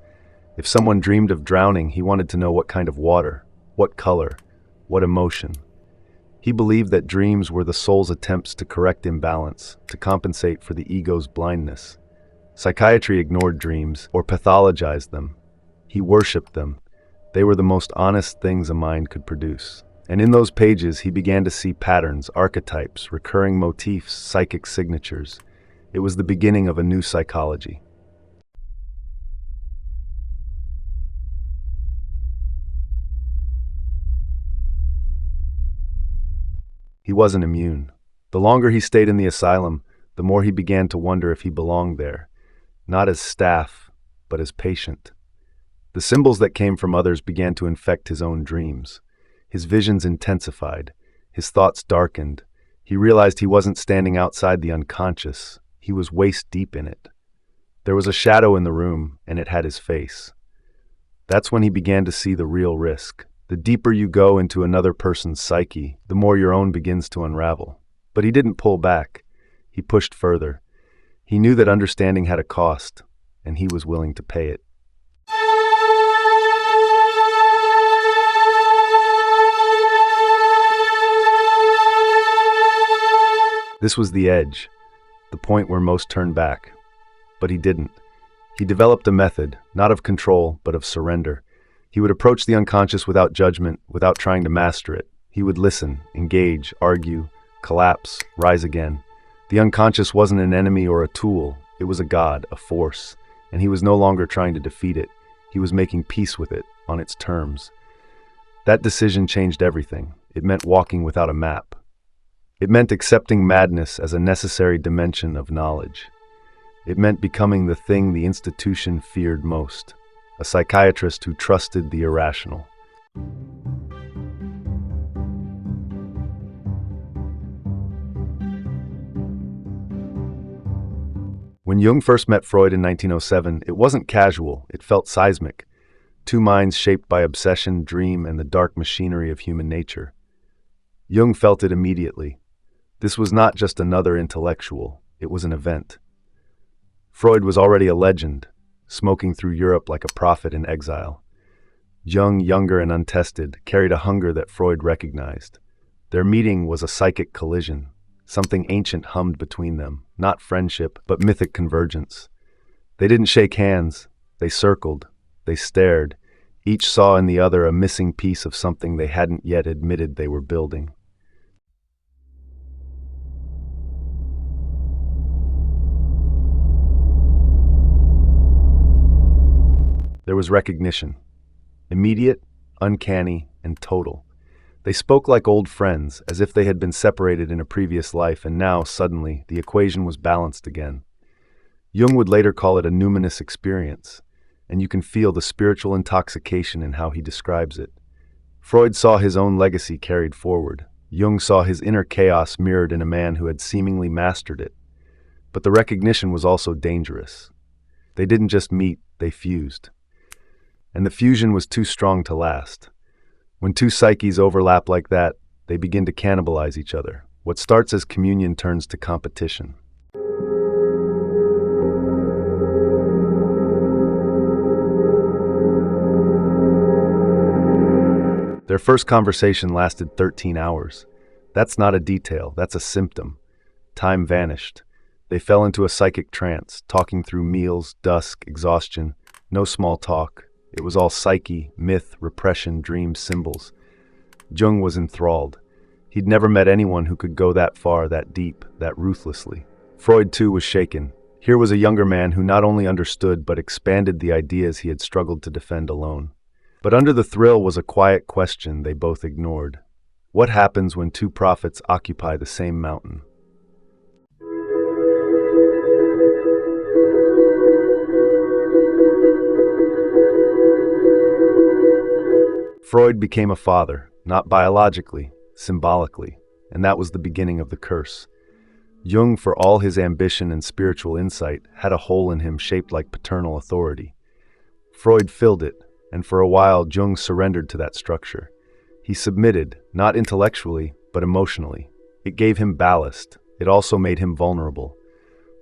If someone dreamed of drowning, he wanted to know what kind of water, what color, what emotion. He believed that dreams were the soul's attempts to correct imbalance, to compensate for the ego's blindness. Psychiatry ignored dreams or pathologized them. He worshipped them. They were the most honest things a mind could produce. And in those pages, he began to see patterns, archetypes, recurring motifs, psychic signatures. It was the beginning of a new psychology. He wasn't immune. The longer he stayed in the asylum, the more he began to wonder if he belonged there, not as staff, but as patient. The symbols that came from others began to infect his own dreams. His visions intensified. His thoughts darkened. He realized he wasn't standing outside the unconscious. He was waist-deep in it. There was a shadow in the room, and it had his face. That's when he began to see the real risk. The deeper you go into another person's psyche, the more your own begins to unravel. But he didn't pull back. He pushed further. He knew that understanding had a cost, and he was willing to pay it. This was the edge, the point where most turned back. But he didn't. He developed a method, not of control, but of surrender. He would approach the unconscious without judgment, without trying to master it. He would listen, engage, argue, collapse, rise again. The unconscious wasn't an enemy or a tool. It was a god, a force, and he was no longer trying to defeat it. He was making peace with it, on its terms. That decision changed everything. It meant walking without a map. It meant accepting madness as a necessary dimension of knowledge. It meant becoming the thing the institution feared most, a psychiatrist who trusted the irrational. When Jung first met Freud in 1907, it wasn't casual, it felt seismic. Two minds shaped by obsession, dream, and the dark machinery of human nature. Jung felt it immediately. This was not just another intellectual, it was an event. Freud was already a legend, smoking through Europe like a prophet in exile. Jung, younger and untested, carried a hunger that Freud recognized. Their meeting was a psychic collision. Something ancient hummed between them, not friendship, but mythic convergence. They didn't shake hands, they circled, they stared. Each saw in the other a missing piece of something they hadn't yet admitted they were building. There was recognition. Immediate, uncanny, and total. They spoke like old friends, as if they had been separated in a previous life, and now, suddenly, the equation was balanced again. Jung would later call it a numinous experience, and you can feel the spiritual intoxication in how he describes it. Freud saw his own legacy carried forward. Jung saw his inner chaos mirrored in a man who had seemingly mastered it. But the recognition was also dangerous. They didn't just meet, they fused. And the fusion was too strong to last. When two psyches overlap like that, they begin to cannibalize each other. What starts as communion turns to competition. Their first conversation lasted 13 hours. That's not a detail, that's a symptom. Time vanished. They fell into a psychic trance, talking through meals, dusk, exhaustion. No small talk. It was all psyche, myth, repression, dreams, symbols. Jung was enthralled. He'd never met anyone who could go that far, that deep, that ruthlessly. Freud, too, was shaken. Here was a younger man who not only understood but expanded the ideas he had struggled to defend alone. But under the thrill was a quiet question they both ignored. What happens when two prophets occupy the same mountain? Freud became a father, not biologically, symbolically, and that was the beginning of the curse. Jung, for all his ambition and spiritual insight, had a hole in him shaped like paternal authority. Freud filled it, and for a while Jung surrendered to that structure. He submitted, not intellectually, but emotionally. It gave him ballast. It also made him vulnerable.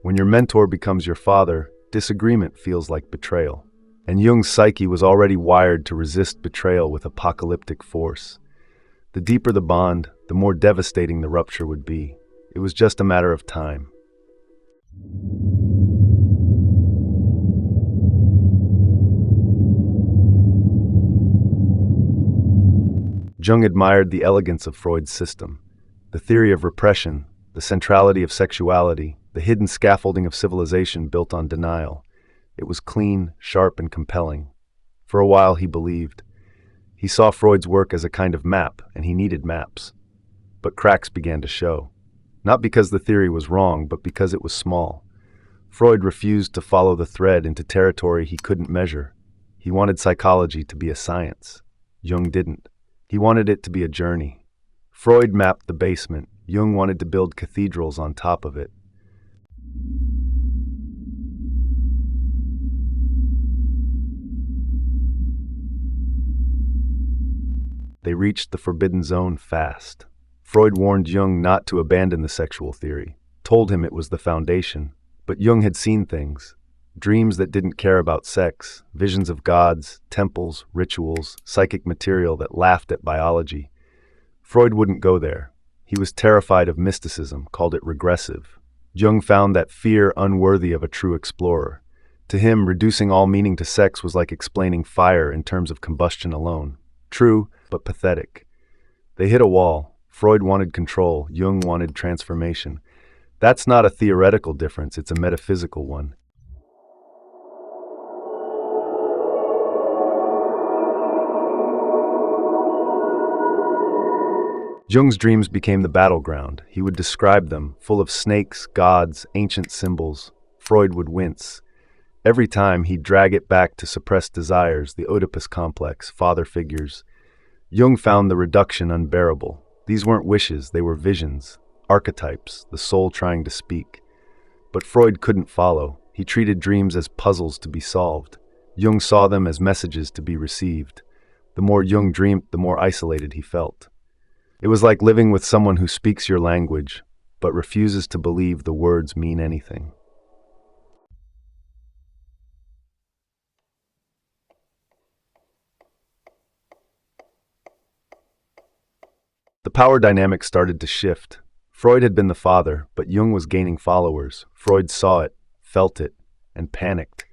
When your mentor becomes your father, disagreement feels like betrayal. And Jung's psyche was already wired to resist betrayal with apocalyptic force. The deeper the bond, the more devastating the rupture would be. It was just a matter of time. Jung admired the elegance of Freud's system, the theory of repression, the centrality of sexuality, the hidden scaffolding of civilization built on denial. It was clean, sharp, and compelling. For a while he believed. He saw Freud's work as a kind of map, and he needed maps. But cracks began to show. Not because the theory was wrong, but because it was small. Freud refused to follow the thread into territory he couldn't measure. He wanted psychology to be a science. Jung didn't. He wanted it to be a journey. Freud mapped the basement. Jung wanted to build cathedrals on top of it. They reached the forbidden zone fast. Freud warned Jung not to abandon the sexual theory. told him it was the foundation. But Jung had seen things. Dreams that didn't care about sex, visions of gods, temples, rituals, psychic material that laughed at biology. Freud wouldn't go there. He was terrified of mysticism, called it regressive. Jung found that fear unworthy of a true explorer. To him, reducing all meaning to sex was like explaining fire in terms of combustion alone. True, but pathetic. They hit a wall. Freud wanted control, Jung wanted transformation. That's not a theoretical difference, it's a metaphysical one. Jung's dreams became the battleground. He would describe them, full of snakes, gods, ancient symbols. Freud would wince. Every time he'd drag it back to suppressed desires, the Oedipus complex, father figures. Jung found the reduction unbearable. These weren't wishes, they were visions, archetypes, the soul trying to speak. But Freud couldn't follow. He treated dreams as puzzles to be solved. Jung saw them as messages to be received. The more Jung dreamed, the more isolated he felt. It was like living with someone who speaks your language, but refuses to believe the words mean anything. The power dynamic started to shift. Freud had been the father, but Jung was gaining followers. Freud saw it, felt it, and panicked.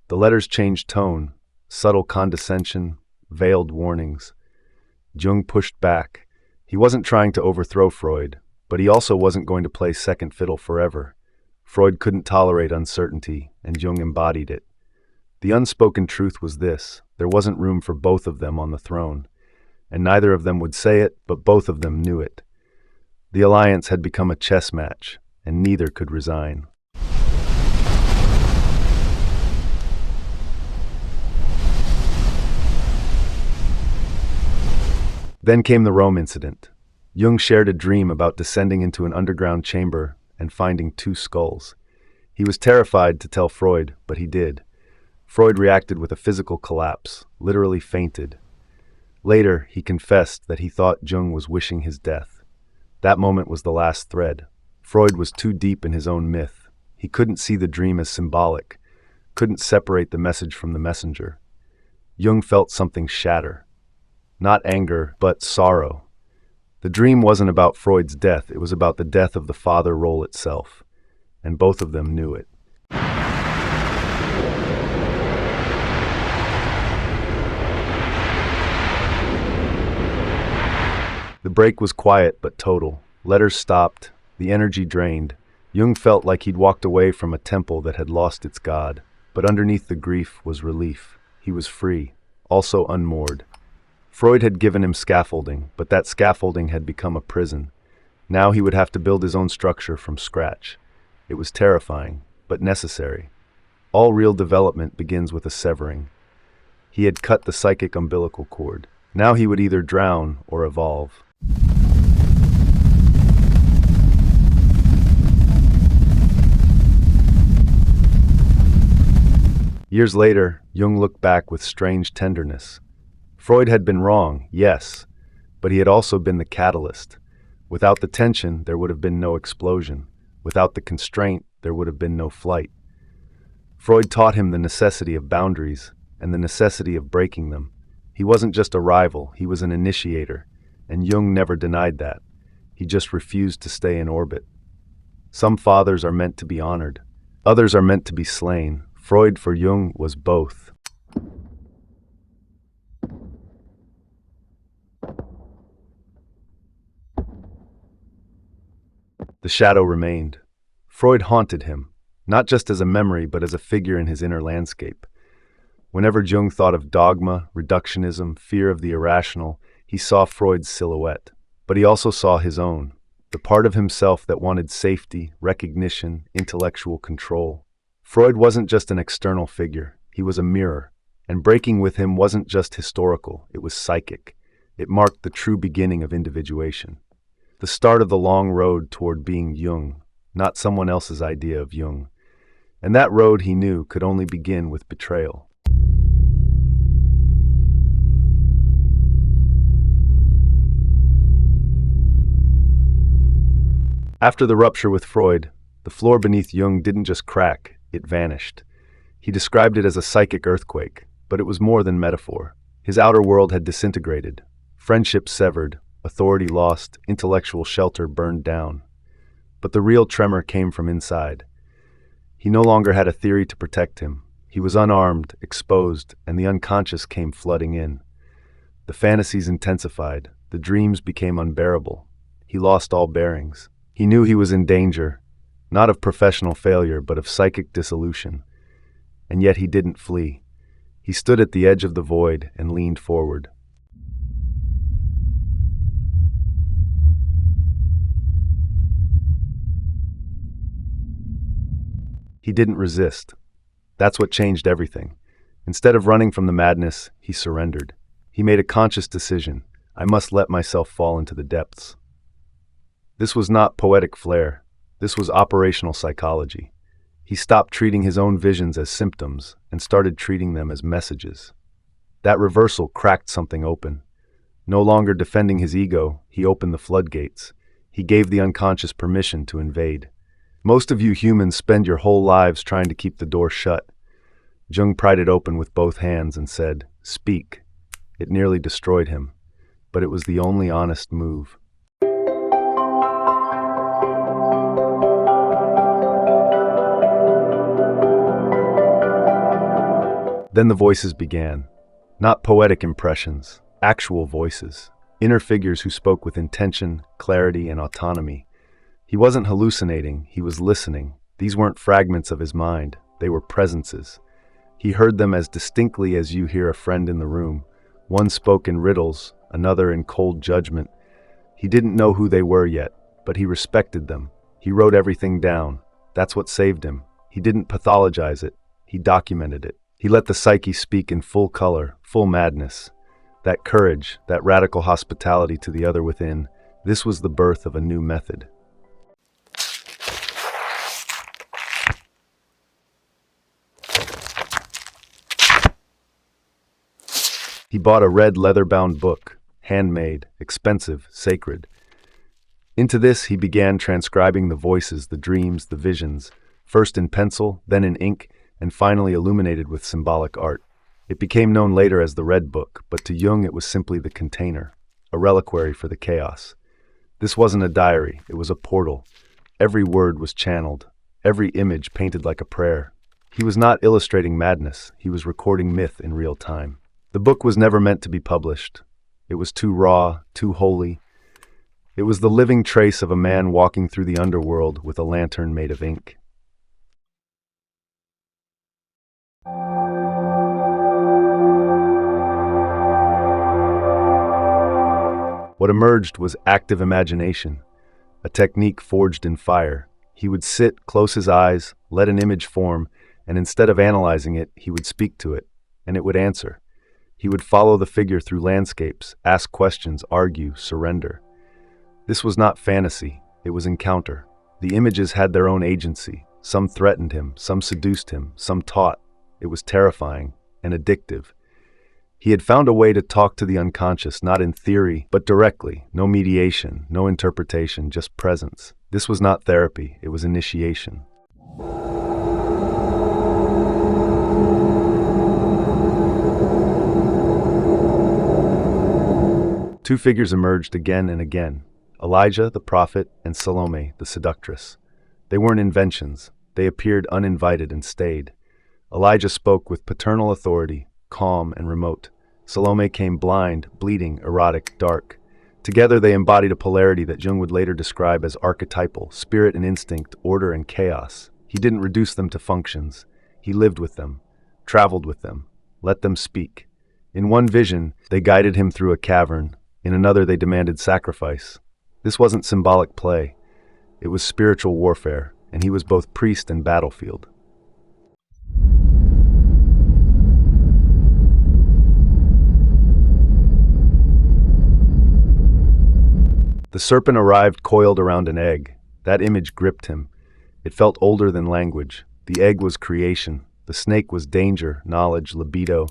The letters changed tone, subtle condescension, veiled warnings. Jung pushed back. He wasn't trying to overthrow Freud, but he also wasn't going to play second fiddle forever. Freud couldn't tolerate uncertainty, and Jung embodied it. The unspoken truth was this: there wasn't room for both of them on the throne. And neither of them would say it, but both of them knew it. The alliance had become a chess match, and neither could resign. Then came the Rome incident. Jung shared a dream about descending into an underground chamber and finding two skulls. He was terrified to tell Freud, but he did. Freud reacted with a physical collapse, literally fainted. Later, he confessed that he thought Jung was wishing his death. That moment was the last thread. Freud was too deep in his own myth. He couldn't see the dream as symbolic, couldn't separate the message from the messenger. Jung felt something shatter. Not anger, but sorrow. The dream wasn't about Freud's death, it was about the death of the father role itself. And both of them knew it. The break was quiet but total. Letters stopped, the energy drained. Jung felt like he'd walked away from a temple that had lost its god. But underneath the grief was relief. He was free, also unmoored. Freud had given him scaffolding, but that scaffolding had become a prison. Now he would have to build his own structure from scratch. It was terrifying, but necessary. All real development begins with a severing. He had cut the psychic umbilical cord. Now he would either drown or evolve. Years later, Jung looked back with strange tenderness. Freud had been wrong, yes, but he had also been the catalyst. Without the tension, there would have been no explosion. Without the constraint, there would have been no flight. Freud taught him the necessity of boundaries and the necessity of breaking them. He wasn't just a rival, he was an initiator, and Jung never denied that. He just refused to stay in orbit. Some fathers are meant to be honored. Others are meant to be slain. Freud for Jung was both. The shadow remained. Freud haunted him, not just as a memory, but as a figure in his inner landscape. Whenever Jung thought of dogma, reductionism, fear of the irrational, he saw Freud's silhouette. But he also saw his own, the part of himself that wanted safety, recognition, intellectual control. Freud wasn't just an external figure, he was a mirror. And breaking with him wasn't just historical, it was psychic. It marked the true beginning of individuation. The start of the long road toward being Jung, not someone else's idea of Jung. And that road, he knew, could only begin with betrayal. After the rupture with Freud, the floor beneath Jung didn't just crack, it vanished. He described it as a psychic earthquake, but it was more than metaphor. His outer world had disintegrated, friendships severed, authority lost, intellectual shelter burned down. But the real tremor came from inside. He no longer had a theory to protect him. He was unarmed, exposed, and the unconscious came flooding in. The fantasies intensified, the dreams became unbearable. He lost all bearings. He knew he was in danger, not of professional failure, but of psychic dissolution. And yet he didn't flee. He stood at the edge of the void and leaned forward. He didn't resist. That's what changed everything. Instead of running from the madness, he surrendered. He made a conscious decision. I must let myself fall into the depths. This was not poetic flair. This was operational psychology. He stopped treating his own visions as symptoms and started treating them as messages. That reversal cracked something open. No longer defending his ego, he opened the floodgates. He gave the unconscious permission to invade. Most of you humans spend your whole lives trying to keep the door shut. Jung pried it open with both hands and said, "Speak." It nearly destroyed him, but it was the only honest move. Then the voices began. Not poetic impressions, actual voices. Inner figures who spoke with intention, clarity, and autonomy. He wasn't hallucinating, he was listening. These weren't fragments of his mind, they were presences. He heard them as distinctly as you hear a friend in the room. One spoke in riddles, another in cold judgment. He didn't know who they were yet, but he respected them. He wrote everything down. That's what saved him. He didn't pathologize it, he documented it. He let the psyche speak in full color, full madness. That courage, that radical hospitality to the other within, this was the birth of a new method. He bought a red leather-bound book, handmade, expensive, sacred. Into this he began transcribing the voices, the dreams, the visions, first in pencil, then in ink, and finally illuminated with symbolic art. It became known later as the Red Book, but to Jung it was simply the container, a reliquary for the chaos. This wasn't a diary, it was a portal. Every word was channeled, every image painted like a prayer. He was not illustrating madness, he was recording myth in real time. The book was never meant to be published. It was too raw, too holy. It was the living trace of a man walking through the underworld with a lantern made of ink. What emerged was active imagination, a technique forged in fire. He would sit, close his eyes, let an image form, and instead of analyzing it, he would speak to it, and it would answer. He would follow the figure through landscapes, ask questions, argue, surrender. This was not fantasy, it was encounter. The images had their own agency. Some threatened him, some seduced him, some taught. It was terrifying and addictive. He had found a way to talk to the unconscious, not in theory, but directly. No mediation, no interpretation, just presence. This was not therapy, it was initiation. Two figures emerged again and again. Elijah, the prophet, and Salome, the seductress. They weren't inventions. They appeared uninvited and stayed. Elijah spoke with paternal authority, calm and remote. Salome came blind, bleeding, erotic, dark. Together they embodied a polarity that Jung would later describe as archetypal, spirit and instinct, order and chaos. He didn't reduce them to functions. He lived with them, traveled with them, let them speak. In one vision, they guided him through a cavern. In another, they demanded sacrifice. This wasn't symbolic play. It was spiritual warfare, and he was both priest and battlefield. The serpent arrived coiled around an egg. That image gripped him. It felt older than language. The egg was creation. The snake was danger, knowledge, libido.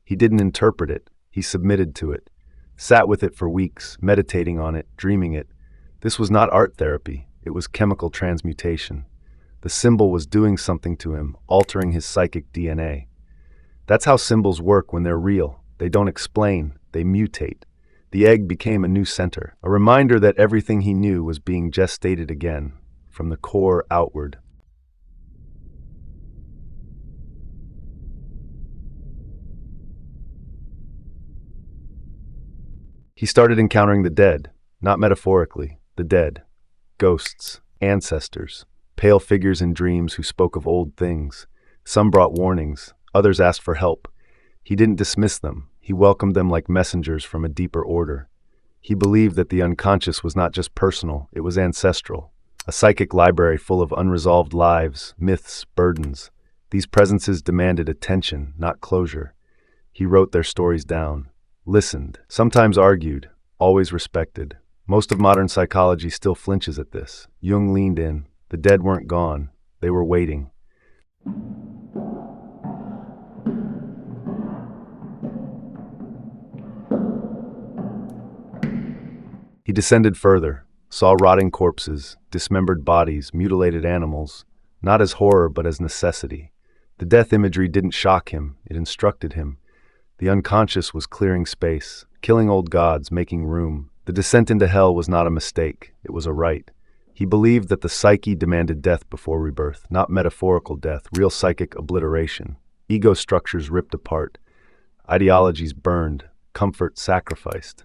He didn't interpret it. He submitted to it. Sat with it for weeks, meditating on it, dreaming it. This was not art therapy. It it was chemical transmutation. The symbol was doing something to him, altering his psychic DNA. That's how symbols work when they're real. They don't explain, they mutate. The egg became a new center, a reminder that everything he knew was being gestated again, from the core outward. He started encountering the dead, not metaphorically, the dead. Ghosts, ancestors, pale figures in dreams who spoke of old things. Some brought warnings, others asked for help. He didn't dismiss them, he welcomed them like messengers from a deeper order. He believed that the unconscious was not just personal, it was ancestral. A psychic library full of unresolved lives, myths, burdens. These presences demanded attention, not closure. He wrote their stories down. Listened, sometimes argued, always respected. Most of modern psychology still flinches at this. Jung leaned in. The dead weren't gone. They were waiting. He descended further, saw rotting corpses, dismembered bodies, mutilated animals, not as horror but as necessity. The death imagery didn't shock him, it instructed him. The unconscious was clearing space, killing old gods, making room. The descent into hell was not a mistake, it was a right. He believed that the psyche demanded death before rebirth, not metaphorical death, real psychic obliteration. Ego structures ripped apart, ideologies burned, comfort sacrificed.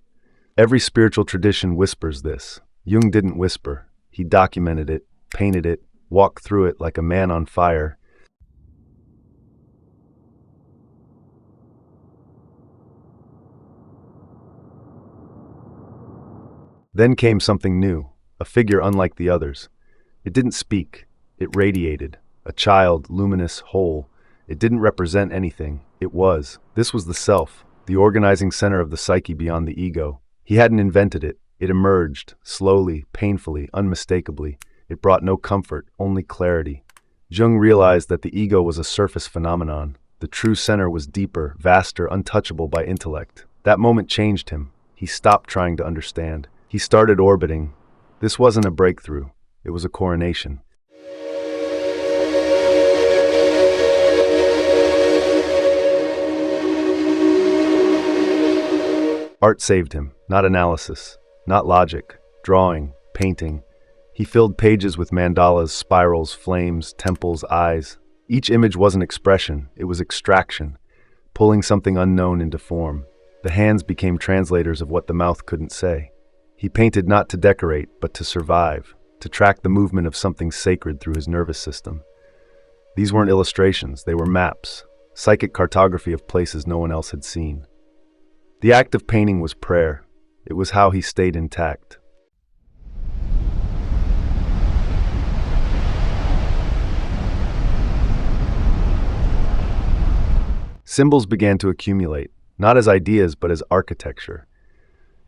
Every spiritual tradition whispers this. Jung didn't whisper. He documented it, painted it, walked through it like a man on fire. Then came something new, a figure unlike the others. It didn't speak, it radiated, a child, luminous, whole. It didn't represent anything, it was. This was the self, the organizing center of the psyche beyond the ego. He hadn't invented it, it emerged, slowly, painfully, unmistakably. It brought no comfort, only clarity. Jung realized that the ego was a surface phenomenon. The true center was deeper, vaster, untouchable by intellect. That moment changed him. He stopped trying to understand. He started orbiting. This wasn't a breakthrough, it was a coronation. Art saved him, not analysis, not logic, drawing, painting. He filled pages with mandalas, spirals, flames, temples, eyes. Each image wasn't expression, it was extraction, pulling something unknown into form. The hands became translators of what the mouth couldn't say. He painted not to decorate, but to survive, to track the movement of something sacred through his nervous system. These weren't illustrations, they were maps, psychic cartography of places no one else had seen. The act of painting was prayer. It was how he stayed intact. Symbols began to accumulate, not as ideas but as architecture.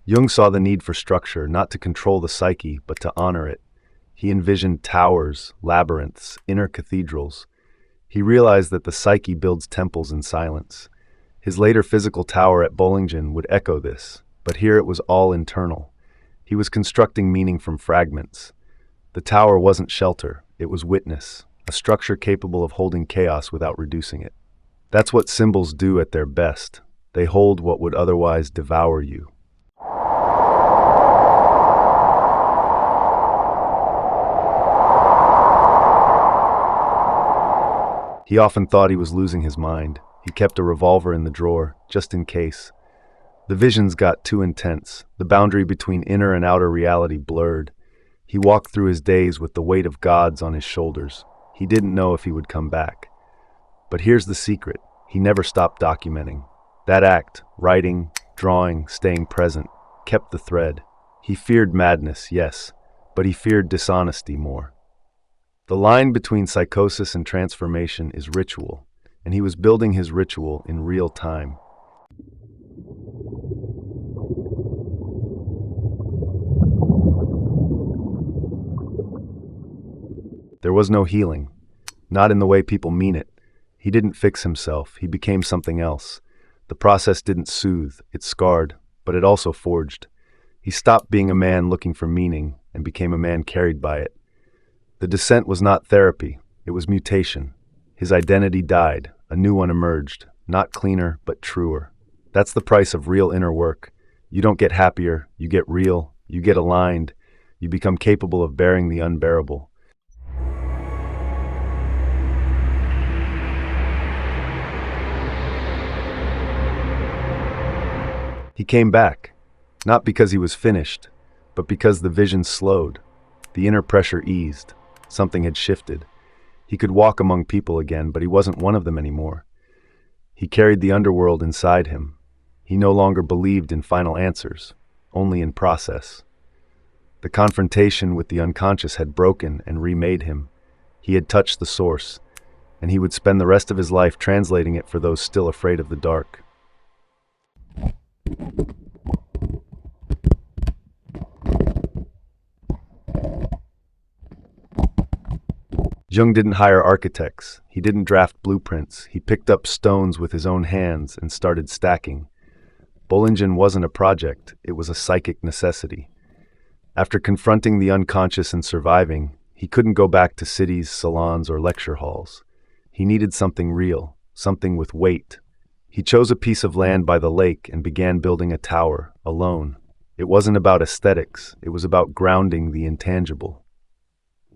Jung saw the need for structure, not to control the psyche, but to honor it. He envisioned towers, labyrinths, inner cathedrals. He realized that the psyche builds temples in silence. His later physical tower at Bollingen would echo this, but here it was all internal. He was constructing meaning from fragments. The tower wasn't shelter, it was witness, a structure capable of holding chaos without reducing it. That's what symbols do at their best. They hold what would otherwise devour you. He often thought he was losing his mind. He kept a revolver in the drawer, just in case. The visions got too intense. The boundary between inner and outer reality blurred. He walked through his days with the weight of gods on his shoulders. He didn't know if he would come back. But here's the secret. He never stopped documenting. That act, writing, drawing, staying present, kept the thread. He feared madness, yes, but he feared dishonesty more. The line between psychosis and transformation is ritual, and he was building his ritual in real time. There was no healing, not in the way people mean it. He didn't fix himself, he became something else. The process didn't soothe, it scarred, but it also forged. He stopped being a man looking for meaning and became a man carried by it. The descent was not therapy, it was mutation. His identity died, a new one emerged, not cleaner, but truer. That's the price of real inner work. You don't get happier, you get real, you get aligned, you become capable of bearing the unbearable. He came back, not because he was finished, but because the vision slowed. The inner pressure eased. Something had shifted. He could walk among people again, but he wasn't one of them anymore. He carried the underworld inside him. He no longer believed in final answers, only in process. The confrontation with the unconscious had broken and remade him. He had touched the source, and he would spend the rest of his life translating it for those still afraid of the dark. Jung didn't hire architects. He didn't draft blueprints. He picked up stones with his own hands and started stacking. Bollingen wasn't a project, it was a psychic necessity. After confronting the unconscious and surviving, he couldn't go back to cities, salons, or lecture halls. He needed something real, something with weight. He chose a piece of land by the lake and began building a tower, alone. It wasn't about aesthetics, it was about grounding the intangible.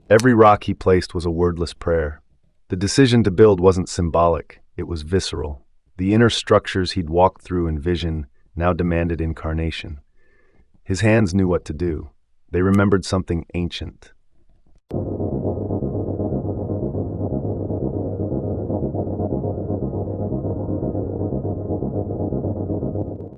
Every rock he placed was a wordless prayer. The decision to build wasn't symbolic, it was visceral. The inner structures he'd walked through in vision now demanded incarnation. His hands knew what to do. They remembered something ancient.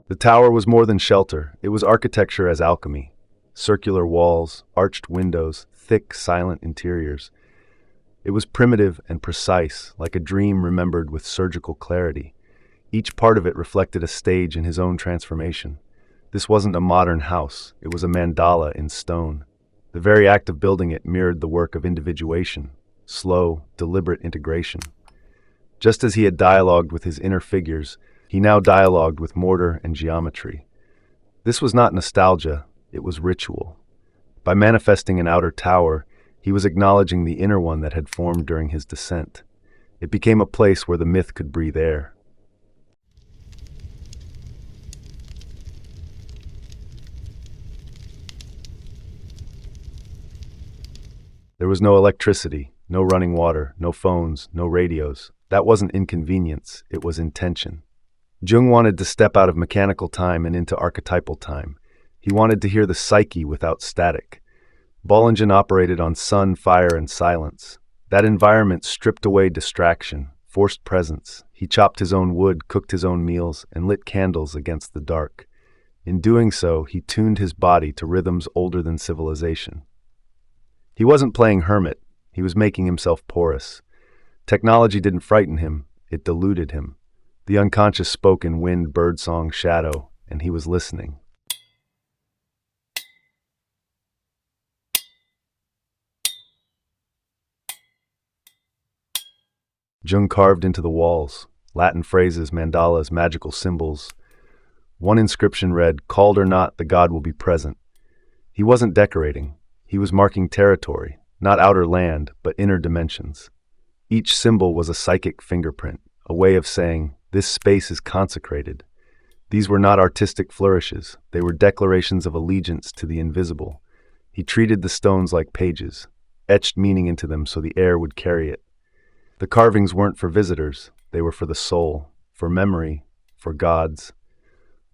The tower was more than shelter, it was architecture as alchemy. Circular walls, arched windows, thick, silent interiors. It was primitive and precise, like a dream remembered with surgical clarity. Each part of it reflected a stage in his own transformation. This wasn't a modern house, it was a mandala in stone. The very act of building it mirrored the work of individuation, slow, deliberate integration. Just as he had dialogued with his inner figures, he now dialogued with mortar and geometry. This was not nostalgia, it was ritual. By manifesting an outer tower, he was acknowledging the inner one that had formed during his descent. It became a place where the myth could breathe air. There was no electricity, no running water, no phones, no radios. That wasn't inconvenience, it was intention. Jung wanted to step out of mechanical time and into archetypal time. He wanted to hear the psyche without static. Bollingen operated on sun, fire, and silence. That environment stripped away distraction, forced presence. He chopped his own wood, cooked his own meals, and lit candles against the dark. In doing so, he tuned his body to rhythms older than civilization. He wasn't playing hermit, he was making himself porous. Technology didn't frighten him, it deluded him. The unconscious spoke in wind, birdsong, shadow, and he was listening. Jung carved into the walls, Latin phrases, mandalas, magical symbols. One inscription read, "Called or not, the god will be present." He wasn't decorating. He was marking territory, not outer land, but inner dimensions. Each symbol was a psychic fingerprint, a way of saying, this space is consecrated. These were not artistic flourishes, they were declarations of allegiance to the invisible. He treated the stones like pages, etched meaning into them so the air would carry it. The carvings weren't for visitors, they were for the soul, for memory, for gods.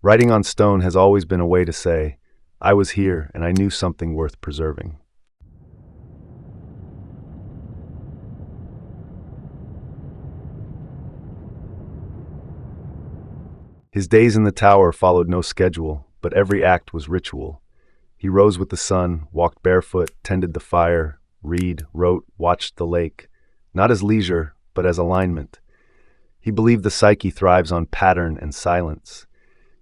Writing on stone has always been a way to say, I was here and I knew something worth preserving. His days in the tower followed no schedule, but every act was ritual. He rose with the sun, walked barefoot, tended the fire, read, wrote, watched the lake, not as leisure, but as alignment. He believed the psyche thrives on pattern and silence.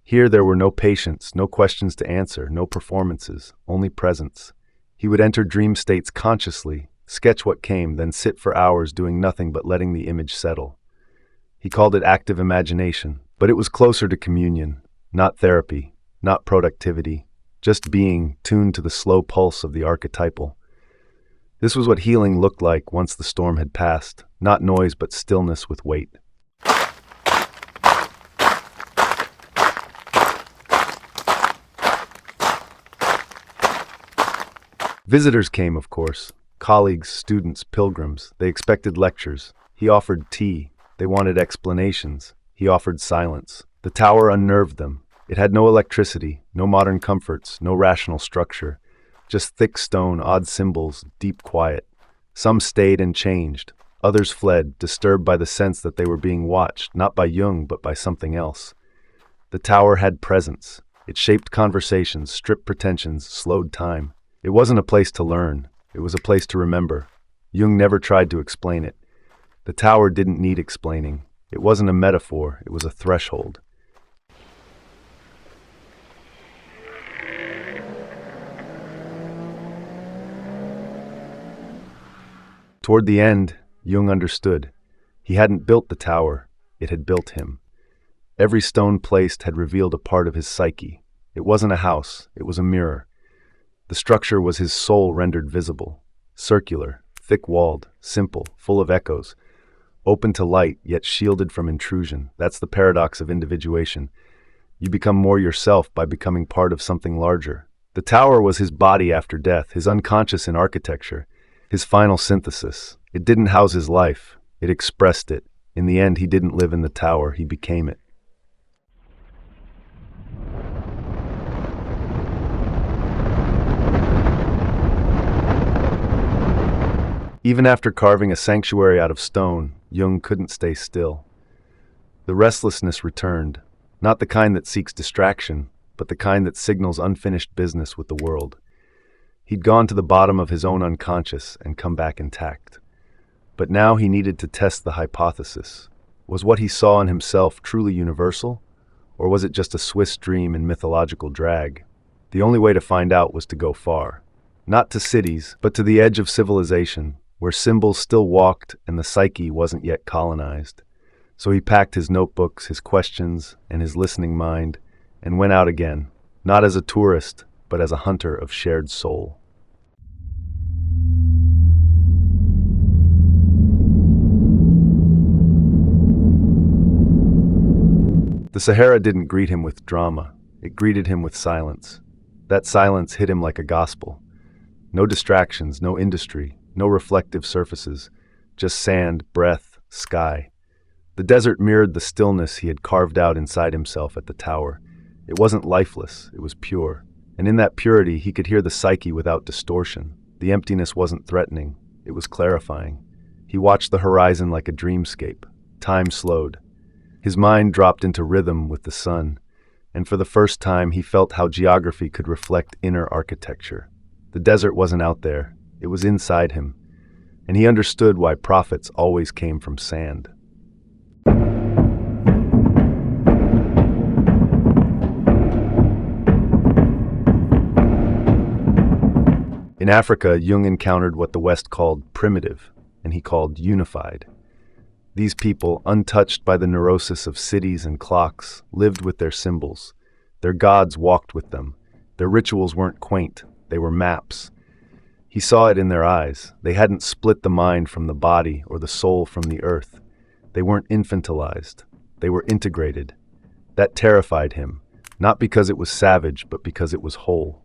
Here there were no patients, no questions to answer, no performances, only presence. He would enter dream states consciously, sketch what came, then sit for hours doing nothing but letting the image settle. He called it active imagination, but it was closer to communion, not therapy, not productivity, just being tuned to the slow pulse of the archetypal. This was what healing looked like once the storm had passed, not noise but stillness with weight. Visitors came, of course. Colleagues, students, pilgrims. They expected lectures. He offered tea. They wanted explanations. He offered silence. The tower unnerved them. It had no electricity, no modern comforts, no rational structure. Just thick stone, odd symbols, deep quiet. Some stayed and changed. Others fled, disturbed by the sense that they were being watched, not by Jung, but by something else. The tower had presence. It shaped conversations, stripped pretensions, slowed time. It wasn't a place to learn. It was a place to remember. Jung never tried to explain it. The tower didn't need explaining. It wasn't a metaphor. It was a threshold. Toward the end, Jung understood. He hadn't built the tower. It had built him. Every stone placed had revealed a part of his psyche. It wasn't a house. It was a mirror. The structure was his soul rendered visible. Circular, thick-walled, simple, full of echoes. Open to light, yet shielded from intrusion. That's the paradox of individuation. You become more yourself by becoming part of something larger. The tower was his body after death, his unconscious in architecture, his final synthesis. It didn't house his life. It expressed it. In the end, he didn't live in the tower. He became it. Even after carving a sanctuary out of stone, Jung couldn't stay still. The restlessness returned, not the kind that seeks distraction, but the kind that signals unfinished business with the world. He'd gone to the bottom of his own unconscious and come back intact. But now he needed to test the hypothesis. Was what he saw in himself truly universal? Or was it just a Swiss dream in mythological drag? The only way to find out was to go far. Not to cities, but to the edge of civilization, where symbols still walked and the psyche wasn't yet colonized. So he packed his notebooks, his questions, and his listening mind, and went out again, not as a tourist, but as a hunter of shared soul. The Sahara didn't greet him with drama. It greeted him with silence. That silence hit him like a gospel. No distractions, no industry, no reflective surfaces, just sand, breath, sky. The desert mirrored the stillness he had carved out inside himself at the tower. It wasn't lifeless, it was pure. And in that purity, he could hear the psyche without distortion. The emptiness wasn't threatening, it was clarifying. He watched the horizon like a dreamscape. Time slowed. His mind dropped into rhythm with the sun, and for the first time he felt how geography could reflect inner architecture. The desert wasn't out there, it was inside him, and he understood why prophets always came from sand. In Africa, Jung encountered what the West called primitive, and he called unified. These people, untouched by the neurosis of cities and clocks, lived with their symbols. Their gods walked with them. Their rituals weren't quaint, they were maps. He saw it in their eyes. They hadn't split the mind from the body or the soul from the earth. They weren't infantilized. They were integrated. That terrified him, not because it was savage, but because it was whole.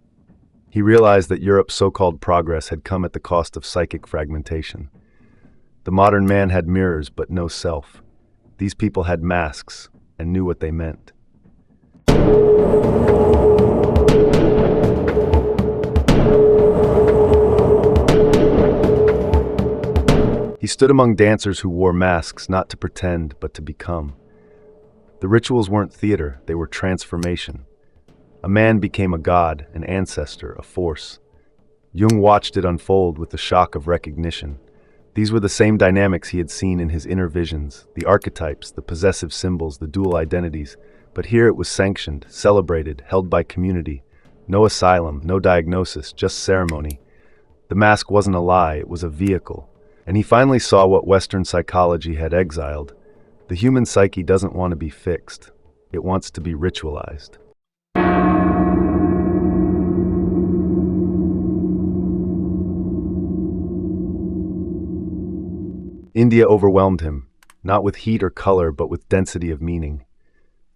He realized that Europe's so-called progress had come at the cost of psychic fragmentation. The modern man had mirrors, but no self. These people had masks and knew what they meant. He stood among dancers who wore masks not to pretend, but to become. The rituals weren't theater, they were transformation. A man became a god, an ancestor, a force. Jung watched it unfold with the shock of recognition. These were the same dynamics he had seen in his inner visions, the archetypes, the possessive symbols, the dual identities. But here it was sanctioned, celebrated, held by community. No asylum, no diagnosis, just ceremony. The mask wasn't a lie, it was a vehicle. And he finally saw what Western psychology had exiled. The human psyche doesn't want to be fixed. It wants to be ritualized. India overwhelmed him, not with heat or color, but with density of meaning.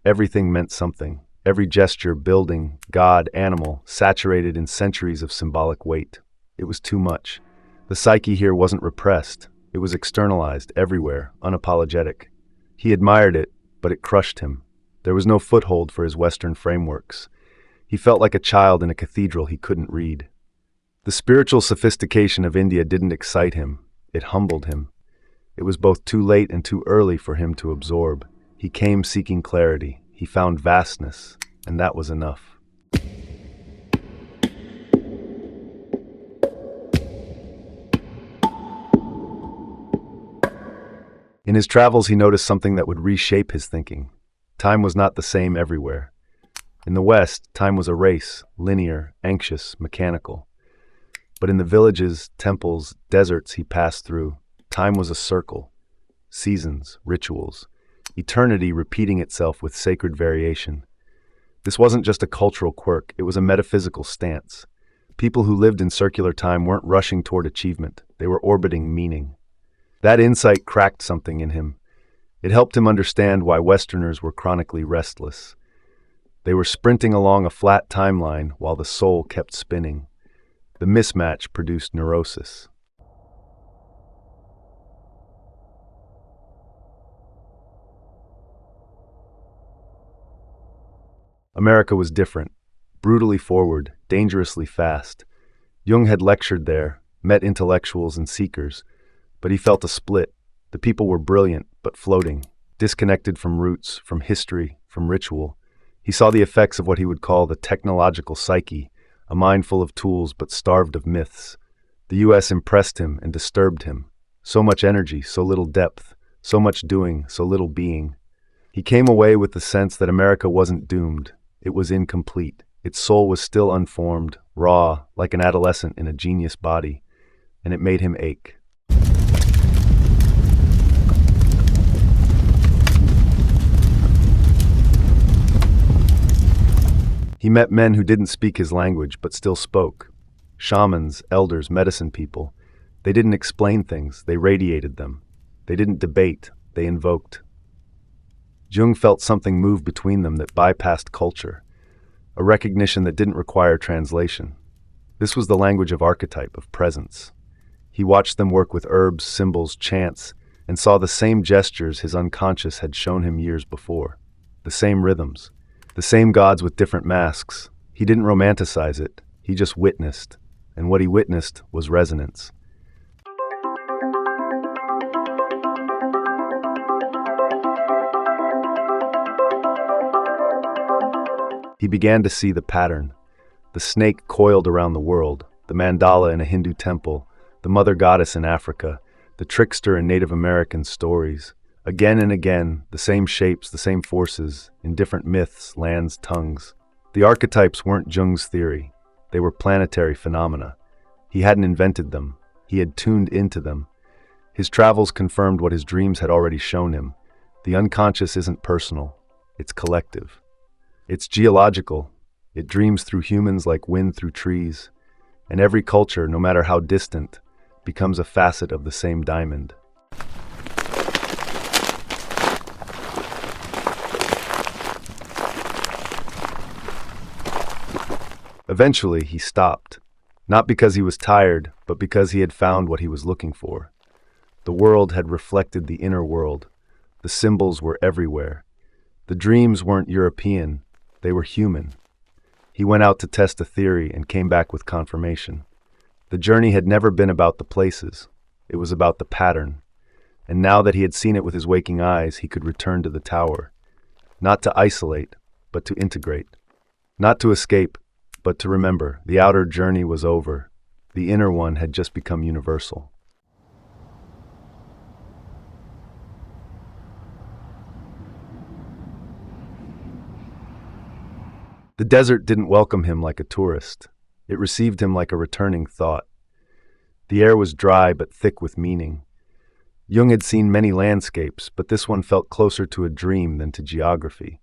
Everything meant something. Every gesture, building, god, animal, saturated in centuries of symbolic weight. It was too much. The psyche here wasn't repressed. It was externalized, everywhere, unapologetic. He admired it, but it crushed him. There was no foothold for his Western frameworks. He felt like a child in a cathedral he couldn't read. The spiritual sophistication of India didn't excite him. It humbled him. It was both too late and too early for him to absorb. He came seeking clarity. He found vastness, and that was enough. In his travels, he noticed something that would reshape his thinking. Time was not the same everywhere. In the West, time was a race, linear, anxious, mechanical. But in the villages, temples, deserts he passed through, time was a circle. Seasons, rituals, eternity repeating itself with sacred variation. This wasn't just a cultural quirk, it was a metaphysical stance. People who lived in circular time weren't rushing toward achievement, they were orbiting meaning. That insight cracked something in him. It helped him understand why Westerners were chronically restless. They were sprinting along a flat timeline while the soul kept spinning. The mismatch produced neurosis. America was different, brutally forward, dangerously fast. Jung had lectured there, met intellectuals and seekers, but he felt a split. The people were brilliant, but floating, disconnected from roots, from history, from ritual. He saw the effects of what he would call the technological psyche, a mind full of tools but starved of myths. The U.S. impressed him and disturbed him. So much energy, so little depth, so much doing, so little being. He came away with the sense that America wasn't doomed. It was incomplete. Its soul was still unformed, raw, like an adolescent in a genius body, and it made him ache. He met men who didn't speak his language but still spoke. Shamans, elders, medicine people. They didn't explain things, they radiated them. They didn't debate, they invoked. Jung felt something move between them that bypassed culture, a recognition that didn't require translation. This was the language of archetype, of presence. He watched them work with herbs, symbols, chants, and saw the same gestures his unconscious had shown him years before. The same rhythms. The same gods with different masks. He didn't romanticize it, he just witnessed, and what he witnessed was resonance. He began to see the pattern. The snake coiled around the world, the mandala in a Hindu temple, the mother goddess in Africa, the trickster in Native American stories. Again and again, the same shapes, the same forces, in different myths, lands, tongues. The archetypes weren't Jung's theory. They were planetary phenomena. He hadn't invented them. He had tuned into them. His travels confirmed what his dreams had already shown him. The unconscious isn't personal. It's collective. It's geological. It dreams through humans like wind through trees. And every culture, no matter how distant, becomes a facet of the same diamond. Eventually, he stopped, not because he was tired, but because he had found what he was looking for. The world had reflected the inner world. The symbols were everywhere. The dreams weren't European, they were human. He went out to test a theory and came back with confirmation. The journey had never been about the places. It was about the pattern. And now that he had seen it with his waking eyes, he could return to the tower. Not to isolate, but to integrate. Not to escape, but to remember, the outer journey was over. The inner one had just become universal. The desert didn't welcome him like a tourist. It received him like a returning thought. The air was dry but thick with meaning. Jung had seen many landscapes, but this one felt closer to a dream than to geography.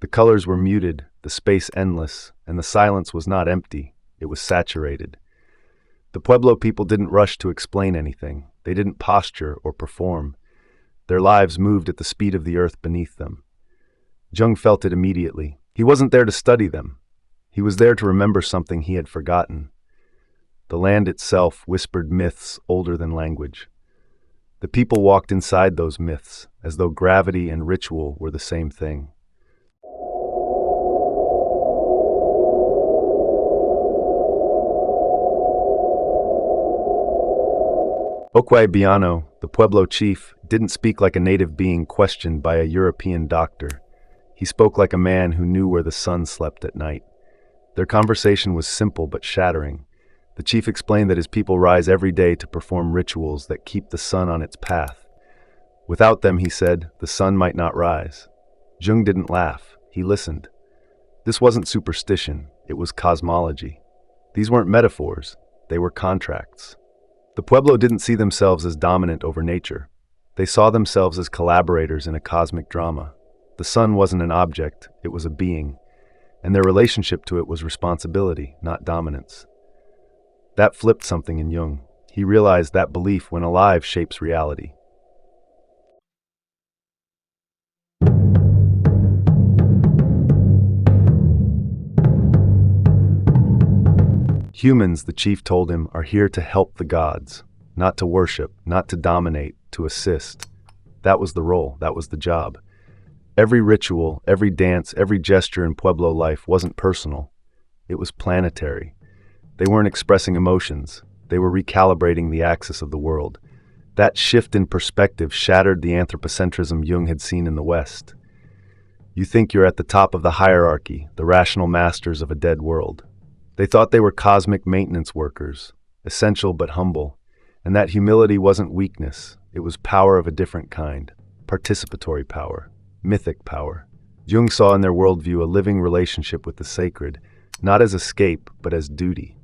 The colors were muted, the space endless, and the silence was not empty, it was saturated. The Pueblo people didn't rush to explain anything. They didn't posture or perform. Their lives moved at the speed of the earth beneath them. Jung felt it immediately. He wasn't there to study them. He was there to remember something he had forgotten. The land itself whispered myths older than language. The people walked inside those myths, as though gravity and ritual were the same thing. Oquibiano, the Pueblo chief, didn't speak like a native being questioned by a European doctor. He spoke like a man who knew where the sun slept at night. Their conversation was simple but shattering. The chief explained that his people rise every day to perform rituals that keep the sun on its path. Without them, he said, the sun might not rise. Jung didn't laugh. He listened. This wasn't superstition. It was cosmology. These weren't metaphors. They were contracts. The Pueblo didn't see themselves as dominant over nature. They saw themselves as collaborators in a cosmic drama. The sun wasn't an object, it was a being, and their relationship to it was responsibility, not dominance. That flipped something in Jung. He realized that belief, when alive, shapes reality. Humans, the chief told him, are here to help the gods, not to worship, not to dominate, to assist. That was the role, that was the job. Every ritual, every dance, every gesture in Pueblo life wasn't personal. It was planetary. They weren't expressing emotions. They were recalibrating the axis of the world. That shift in perspective shattered the anthropocentrism Jung had seen in the West. You think you're at the top of the hierarchy, the rational masters of a dead world. They thought they were cosmic maintenance workers, essential but humble, and that humility wasn't weakness, it was power of a different kind, participatory power, mythic power. Jung saw in their worldview a living relationship with the sacred, not as escape, but as duty.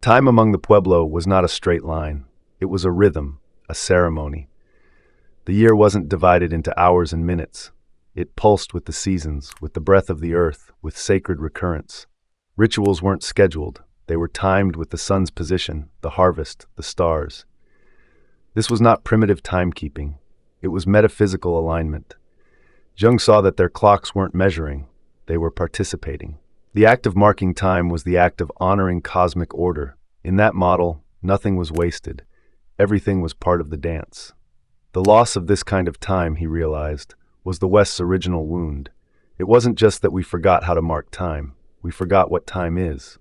Time among the Pueblo was not a straight line. It was a rhythm, a ceremony. The year wasn't divided into hours and minutes. It pulsed with the seasons, with the breath of the earth, with sacred recurrence. Rituals weren't scheduled. They were timed with the sun's position, the harvest, the stars. This was not primitive timekeeping. It was metaphysical alignment. Jung saw that their clocks weren't measuring. They were participating. The act of marking time was the act of honoring cosmic order. In that model, nothing was wasted. Everything was part of the dance. The loss of this kind of time, he realized, was the West's original wound. It wasn't just that we forgot how to mark time. We forgot what time is.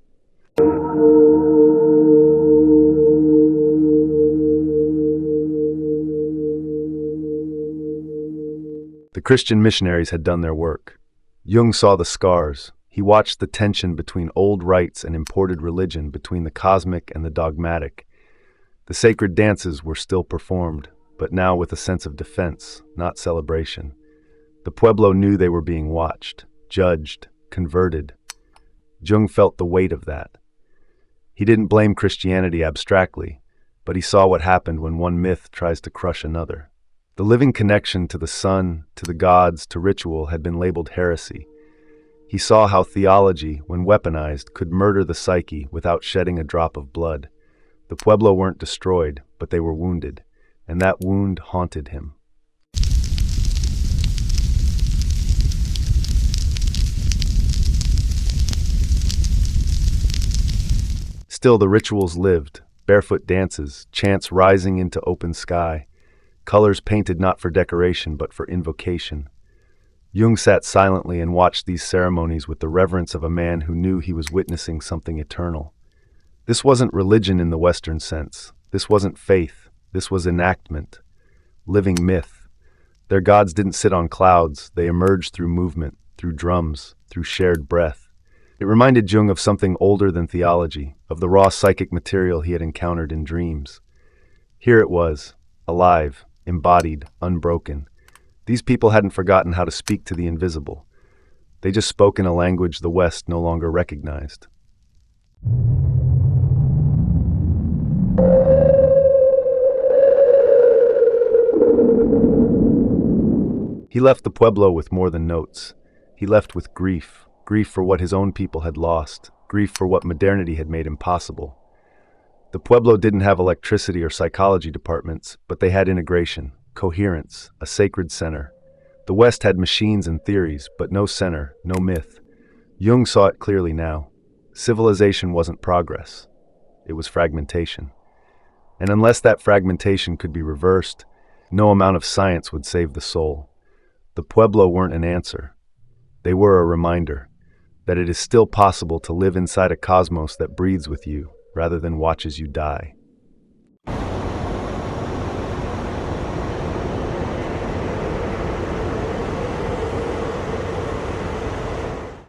The Christian missionaries had done their work. Jung saw the scars. He watched the tension between old rites and imported religion, between the cosmic and the dogmatic. The sacred dances were still performed, but now with a sense of defense, not celebration. The Pueblo knew they were being watched, judged, converted. Jung felt the weight of that. He didn't blame Christianity abstractly, but he saw what happened when one myth tries to crush another. The living connection to the sun, to the gods, to ritual had been labeled heresy. He saw how theology, when weaponized, could murder the psyche without shedding a drop of blood. The Pueblo weren't destroyed, but they were wounded, and that wound haunted him. Still, the rituals lived, barefoot dances, chants rising into open sky, colors painted not for decoration but for invocation. Jung sat silently and watched these ceremonies with the reverence of a man who knew he was witnessing something eternal. This wasn't religion in the Western sense. This wasn't faith. This was enactment, living myth. Their gods didn't sit on clouds. They emerged through movement, through drums, through shared breath. It reminded Jung of something older than theology, of the raw psychic material he had encountered in dreams. Here it was, alive, embodied, unbroken. These people hadn't forgotten how to speak to the invisible. They just spoke in a language the West no longer recognized. He left the Pueblo with more than notes. He left with grief, grief for what his own people had lost, grief for what modernity had made impossible. The Pueblo didn't have electricity or psychology departments, but they had integration, coherence, a sacred center. The West had machines and theories, but no center, no myth. Jung saw it clearly now. Civilization wasn't progress. It was fragmentation. And unless that fragmentation could be reversed, no amount of science would save the soul. The Pueblo weren't an answer. They were a reminder that it is still possible to live inside a cosmos that breathes with you rather than watches you die.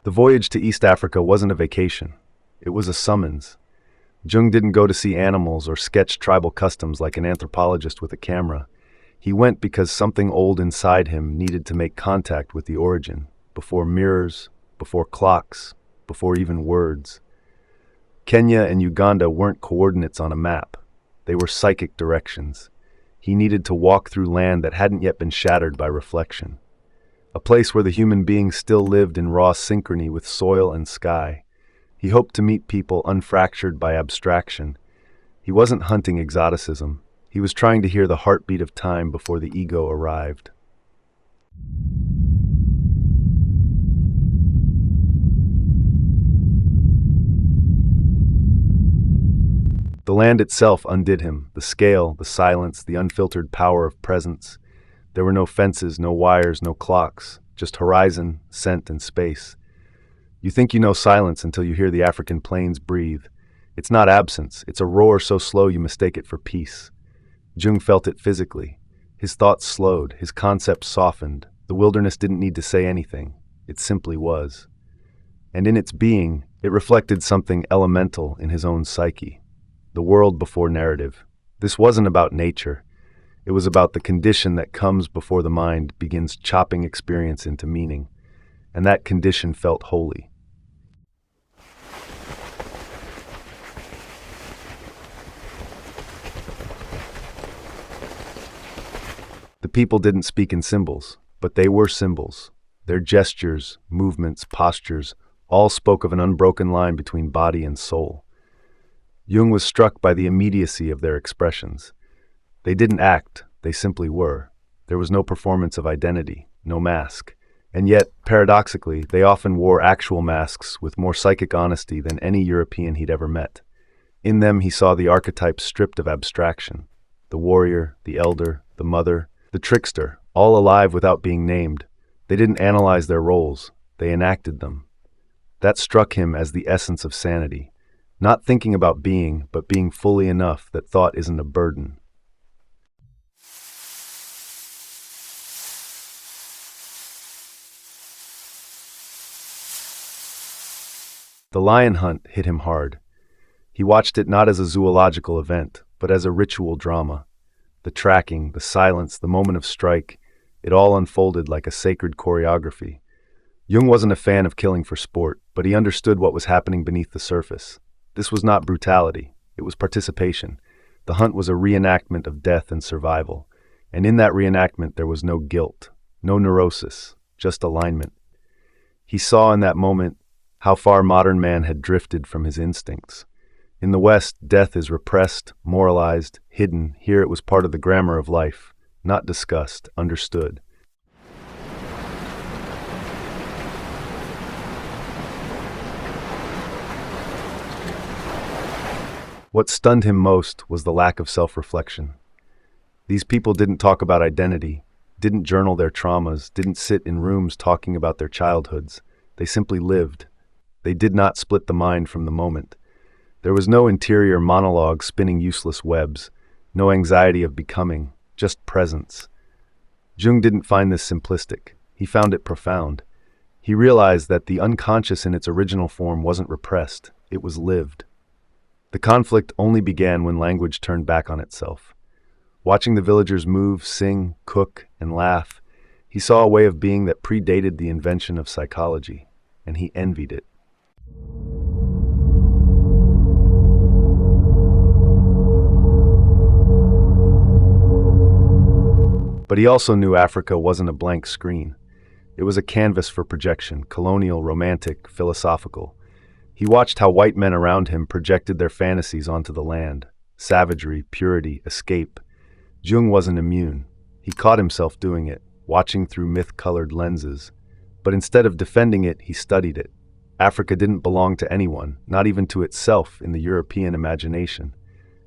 The voyage to East Africa wasn't a vacation. It was a summons. Jung didn't go to see animals or sketch tribal customs like an anthropologist with a camera. He went because something old inside him needed to make contact with the origin, before mirrors, before clocks, before even words. Kenya and Uganda weren't coordinates on a map. They were psychic directions. He needed to walk through land that hadn't yet been shattered by reflection. A place where the human being still lived in raw synchrony with soil and sky. He hoped to meet people unfractured by abstraction. He wasn't hunting exoticism. He was trying to hear the heartbeat of time before the ego arrived. The land itself undid him, the scale, the silence, the unfiltered power of presence. There were no fences, no wires, no clocks, just horizon, scent, and space. You think you know silence until you hear the African plains breathe. It's not absence, it's a roar so slow you mistake it for peace. Jung felt it physically. His thoughts slowed, his concepts softened. The wilderness didn't need to say anything. It simply was. And in its being, it reflected something elemental in his own psyche. The world before narrative. This wasn't about nature. It was about the condition that comes before the mind begins chopping experience into meaning. And that condition felt holy. The people didn't speak in symbols, but they were symbols. Their gestures, movements, postures, all spoke of an unbroken line between body and soul. Jung was struck by the immediacy of their expressions. They didn't act, they simply were. There was no performance of identity, no mask. And yet, paradoxically, they often wore actual masks with more psychic honesty than any European he'd ever met. In them he saw the archetypes stripped of abstraction. The warrior, the elder, the mother, the trickster, all alive without being named. They didn't analyze their roles, they enacted them. That struck him as the essence of sanity. Not thinking about being, but being fully enough that thought isn't a burden. The lion hunt hit him hard. He watched it not as a zoological event, but as a ritual drama. The tracking, the silence, the moment of strike, it all unfolded like a sacred choreography. Jung wasn't a fan of killing for sport, but he understood what was happening beneath the surface. This was not brutality, it was participation. The hunt was a reenactment of death and survival, and in that reenactment there was no guilt, no neurosis, just alignment. He saw in that moment how far modern man had drifted from his instincts. In the West, death is repressed, moralized, hidden. Here it was part of the grammar of life, not discussed, understood. What stunned him most was the lack of self-reflection. These people didn't talk about identity, didn't journal their traumas, didn't sit in rooms talking about their childhoods. They simply lived. They did not split the mind from the moment. There was no interior monologue spinning useless webs, no anxiety of becoming, just presence. Jung didn't find this simplistic. He found it profound. He realized that the unconscious in its original form wasn't repressed, it was lived. The conflict only began when language turned back on itself. Watching the villagers move, sing, cook, and laugh, he saw a way of being that predated the invention of psychology, and he envied it. But he also knew Africa wasn't a blank screen. It was a canvas for projection, colonial, romantic, philosophical. He watched how white men around him projected their fantasies onto the land. Savagery, purity, escape. Jung wasn't immune. He caught himself doing it, watching through myth-colored lenses. But instead of defending it, he studied it. Africa didn't belong to anyone, not even to itself in the European imagination.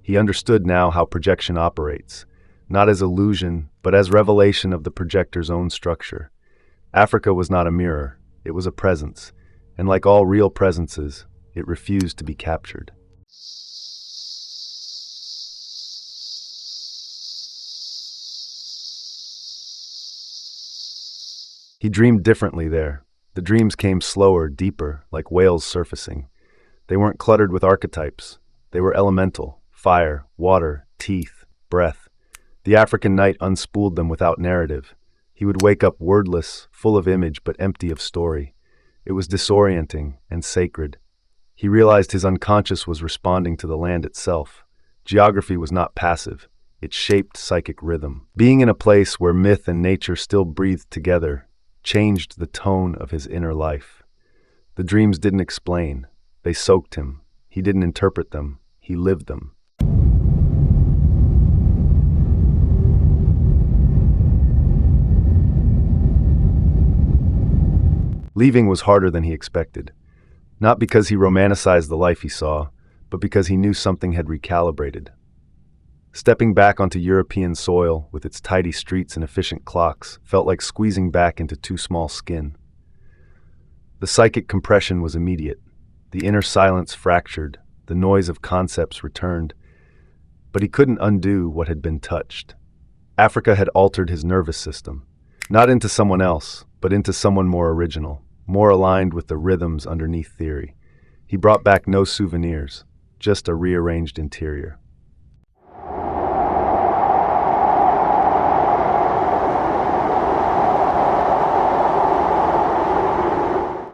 He understood now how projection operates, not as illusion, but as revelation of the projector's own structure. Africa was not a mirror, it was a presence, and like all real presences, it refused to be captured. He dreamed differently there. The dreams came slower, deeper, like whales surfacing. They weren't cluttered with archetypes. They were elemental: fire, water, teeth, breath. The African night unspooled them without narrative. He would wake up wordless, full of image but empty of story. It was disorienting and sacred. He realized his unconscious was responding to the land itself. Geography was not passive. It shaped psychic rhythm. Being in a place where myth and nature still breathed together changed the tone of his inner life. The dreams didn't explain. They soaked him. He didn't interpret them. He lived them. Leaving was harder than he expected. Not because he romanticized the life he saw, but because he knew something had recalibrated. Stepping back onto European soil, with its tidy streets and efficient clocks, felt like squeezing back into too small skin. The psychic compression was immediate. The inner silence fractured. The noise of concepts returned. But he couldn't undo what had been touched. Africa had altered his nervous system. Not into someone else, but into someone more original, more aligned with the rhythms underneath theory. He brought back no souvenirs, just a rearranged interior.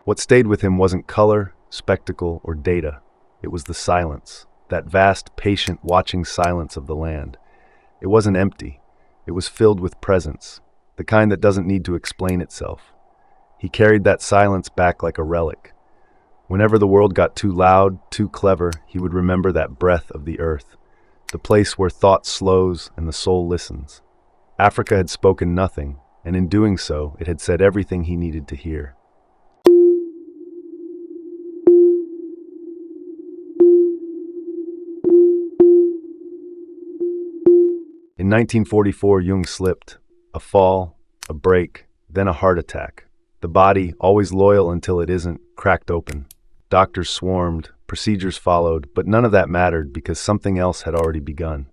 What stayed with him wasn't color, spectacle, or data. It was the silence, that vast, patient, watching silence of the land. It wasn't empty. It was filled with presence, the kind that doesn't need to explain itself. He carried that silence back like a relic. Whenever the world got too loud, too clever, he would remember that breath of the earth, the place where thought slows and the soul listens. Africa had spoken nothing, and in doing so, it had said everything he needed to hear. In 1944, Jung slipped. A fall, a break, then a heart attack. The body, always loyal until it isn't, cracked open. Doctors swarmed, procedures followed, but none of that mattered because something else had already begun.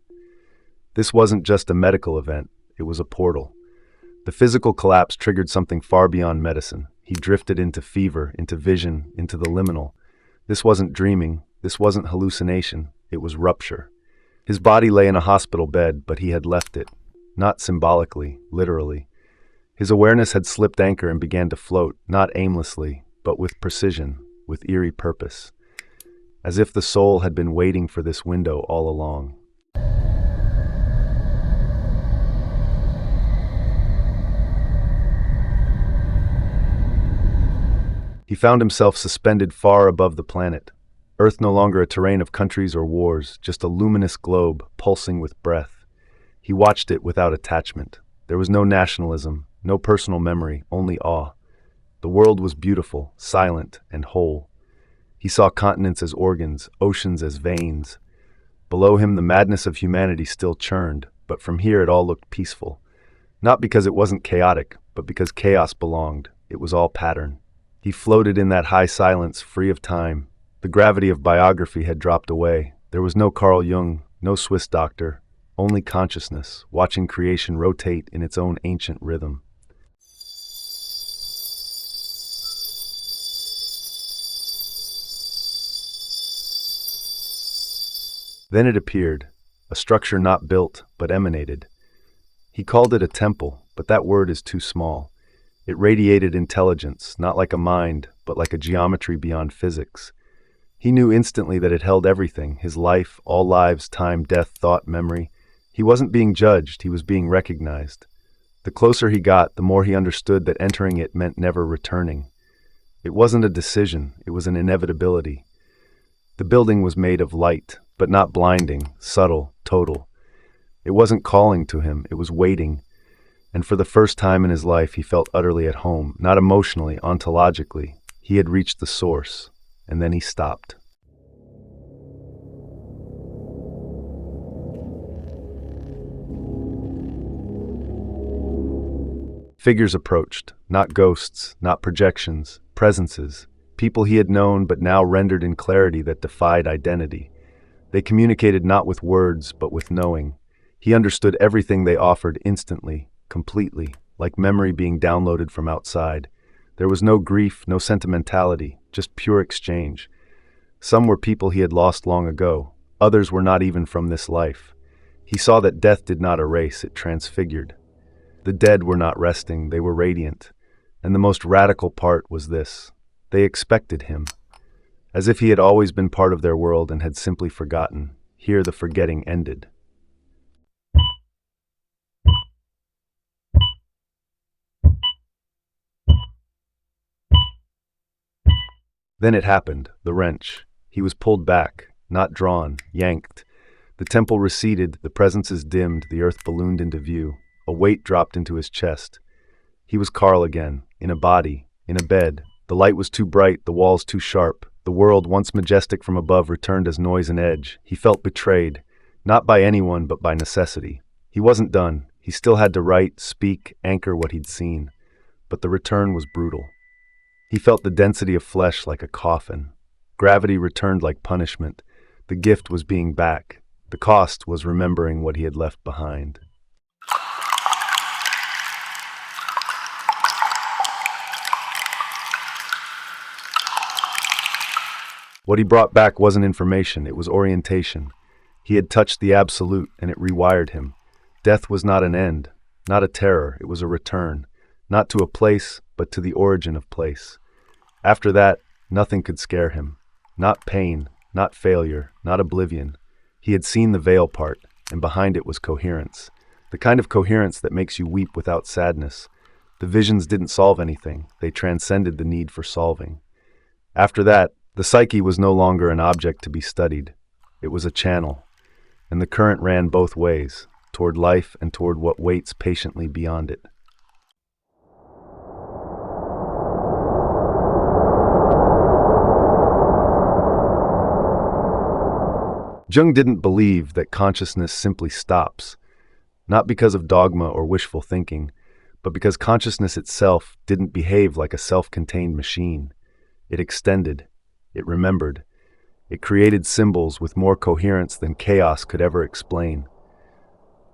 This wasn't just a medical event, it was a portal. The physical collapse triggered something far beyond medicine. He drifted into fever, into vision, into the liminal. This wasn't dreaming, this wasn't hallucination, it was rupture. His body lay in a hospital bed, but he had left it. Not symbolically, literally. His awareness had slipped anchor and began to float, not aimlessly, but with precision, with eerie purpose. As if the soul had been waiting for this window all along. He found himself suspended far above the planet. Earth no longer a terrain of countries or wars, just a luminous globe pulsing with breath. He watched it without attachment. There was no nationalism, no personal memory, only awe. The world was beautiful, silent, and whole. He saw continents as organs, oceans as veins. Below him, the madness of humanity still churned, but from here it all looked peaceful. Not because it wasn't chaotic, but because chaos belonged. It was all pattern. He floated in that high silence, free of time. The gravity of biography had dropped away. There was no Carl Jung, no Swiss doctor, only consciousness, watching creation rotate in its own ancient rhythm. Then it appeared, a structure not built, but emanated. He called it a temple, but that word is too small. It radiated intelligence, not like a mind, but like a geometry beyond physics. He knew instantly that it held everything, his life, all lives, time, death, thought, memory. He wasn't being judged, he was being recognized. The closer he got, the more he understood that entering it meant never returning. It wasn't a decision, it was an inevitability. The building was made of light, but not blinding, subtle, total. It wasn't calling to him, it was waiting. And for the first time in his life, he felt utterly at home, not emotionally, ontologically. He had reached the source, and then he stopped. Figures approached, not ghosts, not projections, presences, people he had known but now rendered in clarity that defied identity. They communicated not with words, but with knowing. He understood everything they offered instantly, completely, like memory being downloaded from outside. There was no grief, no sentimentality, just pure exchange. Some were people he had lost long ago, others were not even from this life. He saw that death did not erase, it transfigured. The dead were not resting, they were radiant. And the most radical part was this: they expected him. As if he had always been part of their world and had simply forgotten. Here the forgetting ended. Then it happened, the wrench. He was pulled back, not drawn, yanked. The temple receded, the presences dimmed, the earth ballooned into view. A weight dropped into his chest. He was Carl again, in a body, in a bed. The light was too bright, the walls too sharp. The world, once majestic from above, returned as noise and edge. He felt betrayed, not by anyone, but by necessity. He wasn't done. He still had to write, speak, anchor what he'd seen. But the return was brutal. He felt the density of flesh like a coffin. Gravity returned like punishment. The gift was being back. The cost was remembering what he had left behind. What he brought back wasn't information, it was orientation. He had touched the absolute, and it rewired him. Death was not an end, not a terror, it was a return. Not to a place, but to the origin of place. After that, nothing could scare him. Not pain, not failure, not oblivion. He had seen the veil part, and behind it was coherence. The kind of coherence that makes you weep without sadness. The visions didn't solve anything, they transcended the need for solving. After that, the psyche was no longer an object to be studied. It was a channel, and the current ran both ways, toward life and toward what waits patiently beyond it. Jung didn't believe that consciousness simply stops, not because of dogma or wishful thinking, but because consciousness itself didn't behave like a self-contained machine. It extended. It remembered. It created symbols with more coherence than chaos could ever explain.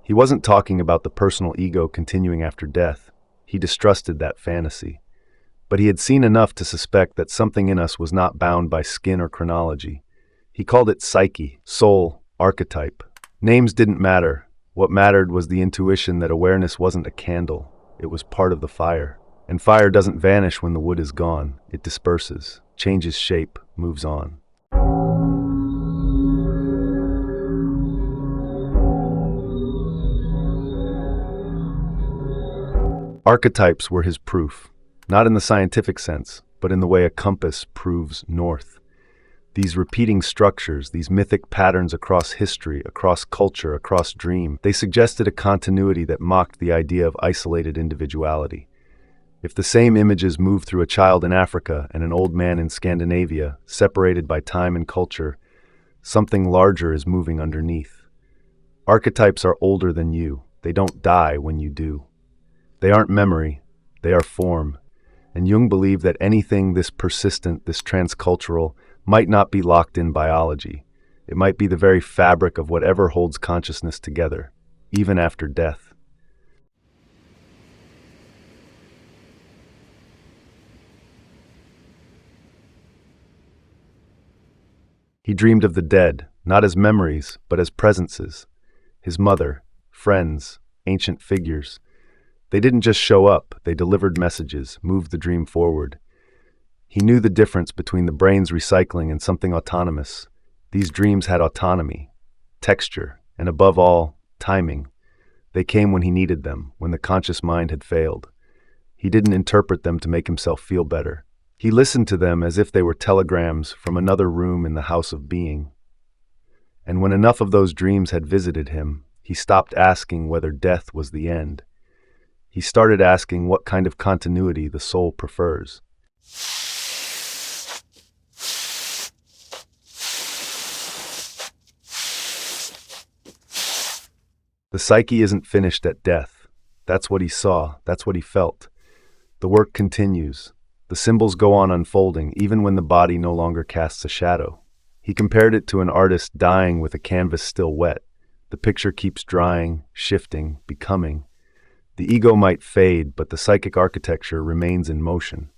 He wasn't talking about the personal ego continuing after death. He distrusted that fantasy. But he had seen enough to suspect that something in us was not bound by skin or chronology. He called it Psyche, soul, archetype. Names didn't matter. What mattered was the intuition that awareness wasn't a candle. It was part of the fire. And fire doesn't vanish when the wood is gone. It disperses, changes shape, moves on. Archetypes were his proof, not in the scientific sense, but in the way a compass proves north. These repeating structures, these mythic patterns across history, across culture, across dream, they suggested a continuity that mocked the idea of isolated individuality. If the same images move through a child in Africa and an old man in Scandinavia, separated by time and culture, something larger is moving underneath. Archetypes are older than you. They don't die when you do. They aren't memory, they are form. And Jung believed that anything this persistent, this transcultural, might not be locked in biology. It might be the very fabric of whatever holds consciousness together, even after death. He dreamed of the dead, not as memories, but as presences. His mother, friends, ancient figures. They didn't just show up, they delivered messages, moved the dream forward. He knew the difference between the brain's recycling and something autonomous. These dreams had autonomy, texture, and above all, timing. They came when he needed them, when the conscious mind had failed. He didn't interpret them to make himself feel better. He listened to them as if they were telegrams from another room in the house of being. And when enough of those dreams had visited him, he stopped asking whether death was the end. He started asking what kind of continuity the soul prefers. The psyche isn't finished at death. That's what he saw. That's what he felt. The work continues. The symbols go on unfolding, even when the body no longer casts a shadow. He compared it to an artist dying with a canvas still wet. The picture keeps drying, shifting, becoming. The ego might fade, but the psychic architecture remains in motion.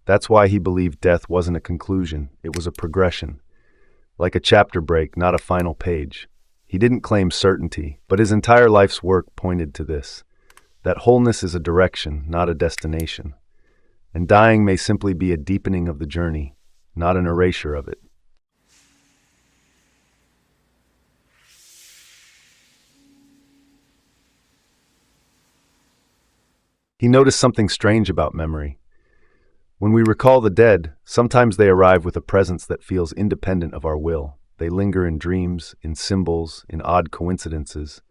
That's why he believed death wasn't a conclusion, it was a progression. Like a chapter break, not a final page. He didn't claim certainty, but his entire life's work pointed to this. That wholeness is a direction, not a destination. And dying may simply be a deepening of the journey, not an erasure of it. He noticed something strange about memory. When we recall the dead, sometimes they arrive with a presence that feels independent of our will. They linger in dreams, in symbols, in odd coincidences.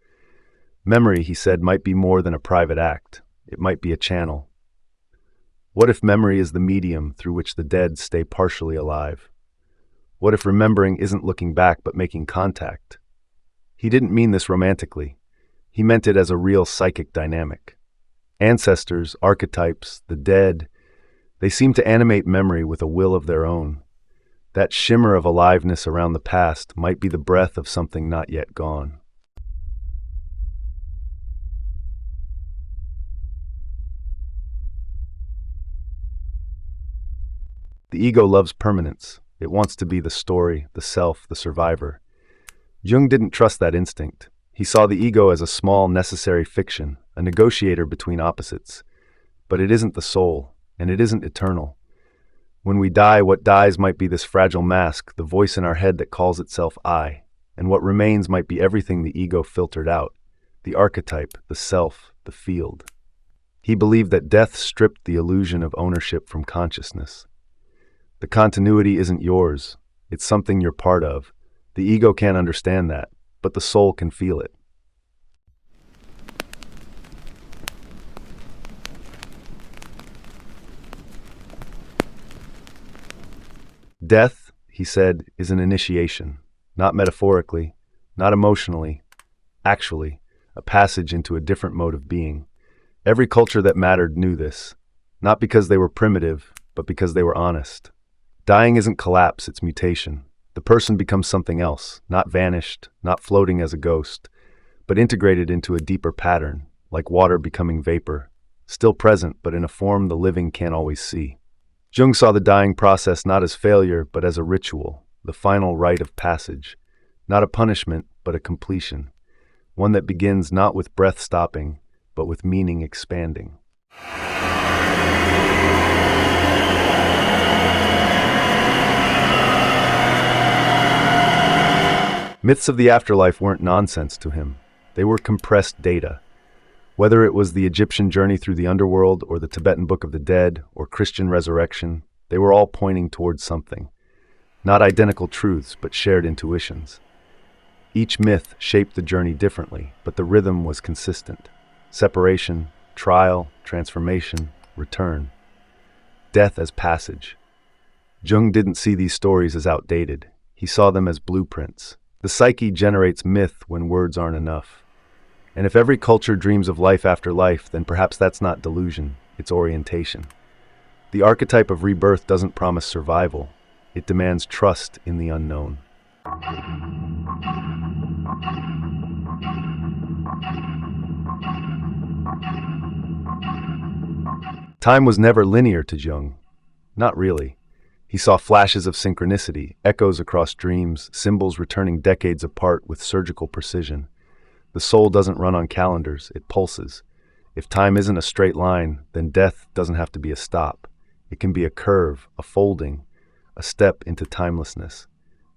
Memory, he said, might be more than a private act. It might be a channel. What if memory is the medium through which the dead stay partially alive? What if remembering isn't looking back but making contact? He didn't mean this romantically. He meant it as a real psychic dynamic. Ancestors, archetypes, the dead, they seem to animate memory with a will of their own. That shimmer of aliveness around the past might be the breath of something not yet gone. The ego loves permanence. It wants to be the story, the self, the survivor. Jung didn't trust that instinct. He saw the ego as a small, necessary fiction, a negotiator between opposites. But it isn't the soul, and it isn't eternal. When we die, what dies might be this fragile mask, the voice in our head that calls itself I, and what remains might be everything the ego filtered out, the archetype, the self, the field. He believed that death stripped the illusion of ownership from consciousness. The continuity isn't yours, it's something you're part of. The ego can't understand that, but the soul can feel it. Death, he said, is an initiation, not metaphorically, not emotionally, actually, a passage into a different mode of being. Every culture that mattered knew this, not because they were primitive, but because they were honest. Dying isn't collapse, it's mutation. The person becomes something else, not vanished, not floating as a ghost, but integrated into a deeper pattern, like water becoming vapor, still present, but in a form the living can't always see. Jung saw the dying process not as failure, but as a ritual, the final rite of passage, not a punishment, but a completion, one that begins not with breath stopping, but with meaning expanding. Myths of the afterlife weren't nonsense to him. They were compressed data. Whether it was the Egyptian journey through the underworld, or the Tibetan Book of the Dead, or Christian resurrection, they were all pointing towards something. Not identical truths, but shared intuitions. Each myth shaped the journey differently, but the rhythm was consistent. Separation, trial, transformation, return. Death as passage. Jung didn't see these stories as outdated. He saw them as blueprints. The psyche generates myth when words aren't enough. And if every culture dreams of life after life, then perhaps that's not delusion, it's orientation. The archetype of rebirth doesn't promise survival. It demands trust in the unknown. Time was never linear to Jung. Not really. He saw flashes of synchronicity, echoes across dreams, symbols returning decades apart with surgical precision. The soul doesn't run on calendars, it pulses. If time isn't a straight line, then death doesn't have to be a stop. It can be a curve, a folding, a step into timelessness.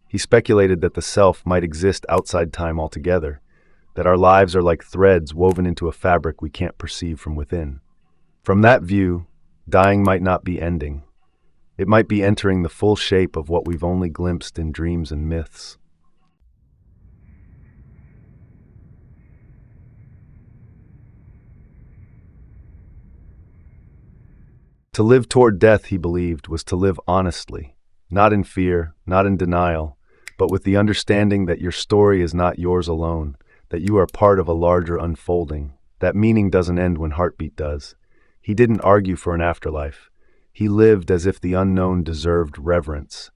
He speculated that the self might exist outside time altogether, that our lives are like threads woven into a fabric we can't perceive from within. From that view, dying might not be ending. It might be entering the full shape of what we've only glimpsed in dreams and myths. To live toward death, he believed, was to live honestly, not in fear, not in denial, but with the understanding that your story is not yours alone, that you are part of a larger unfolding, that meaning doesn't end when heartbeat does. He didn't argue for an afterlife. He lived as if the unknown deserved reverence.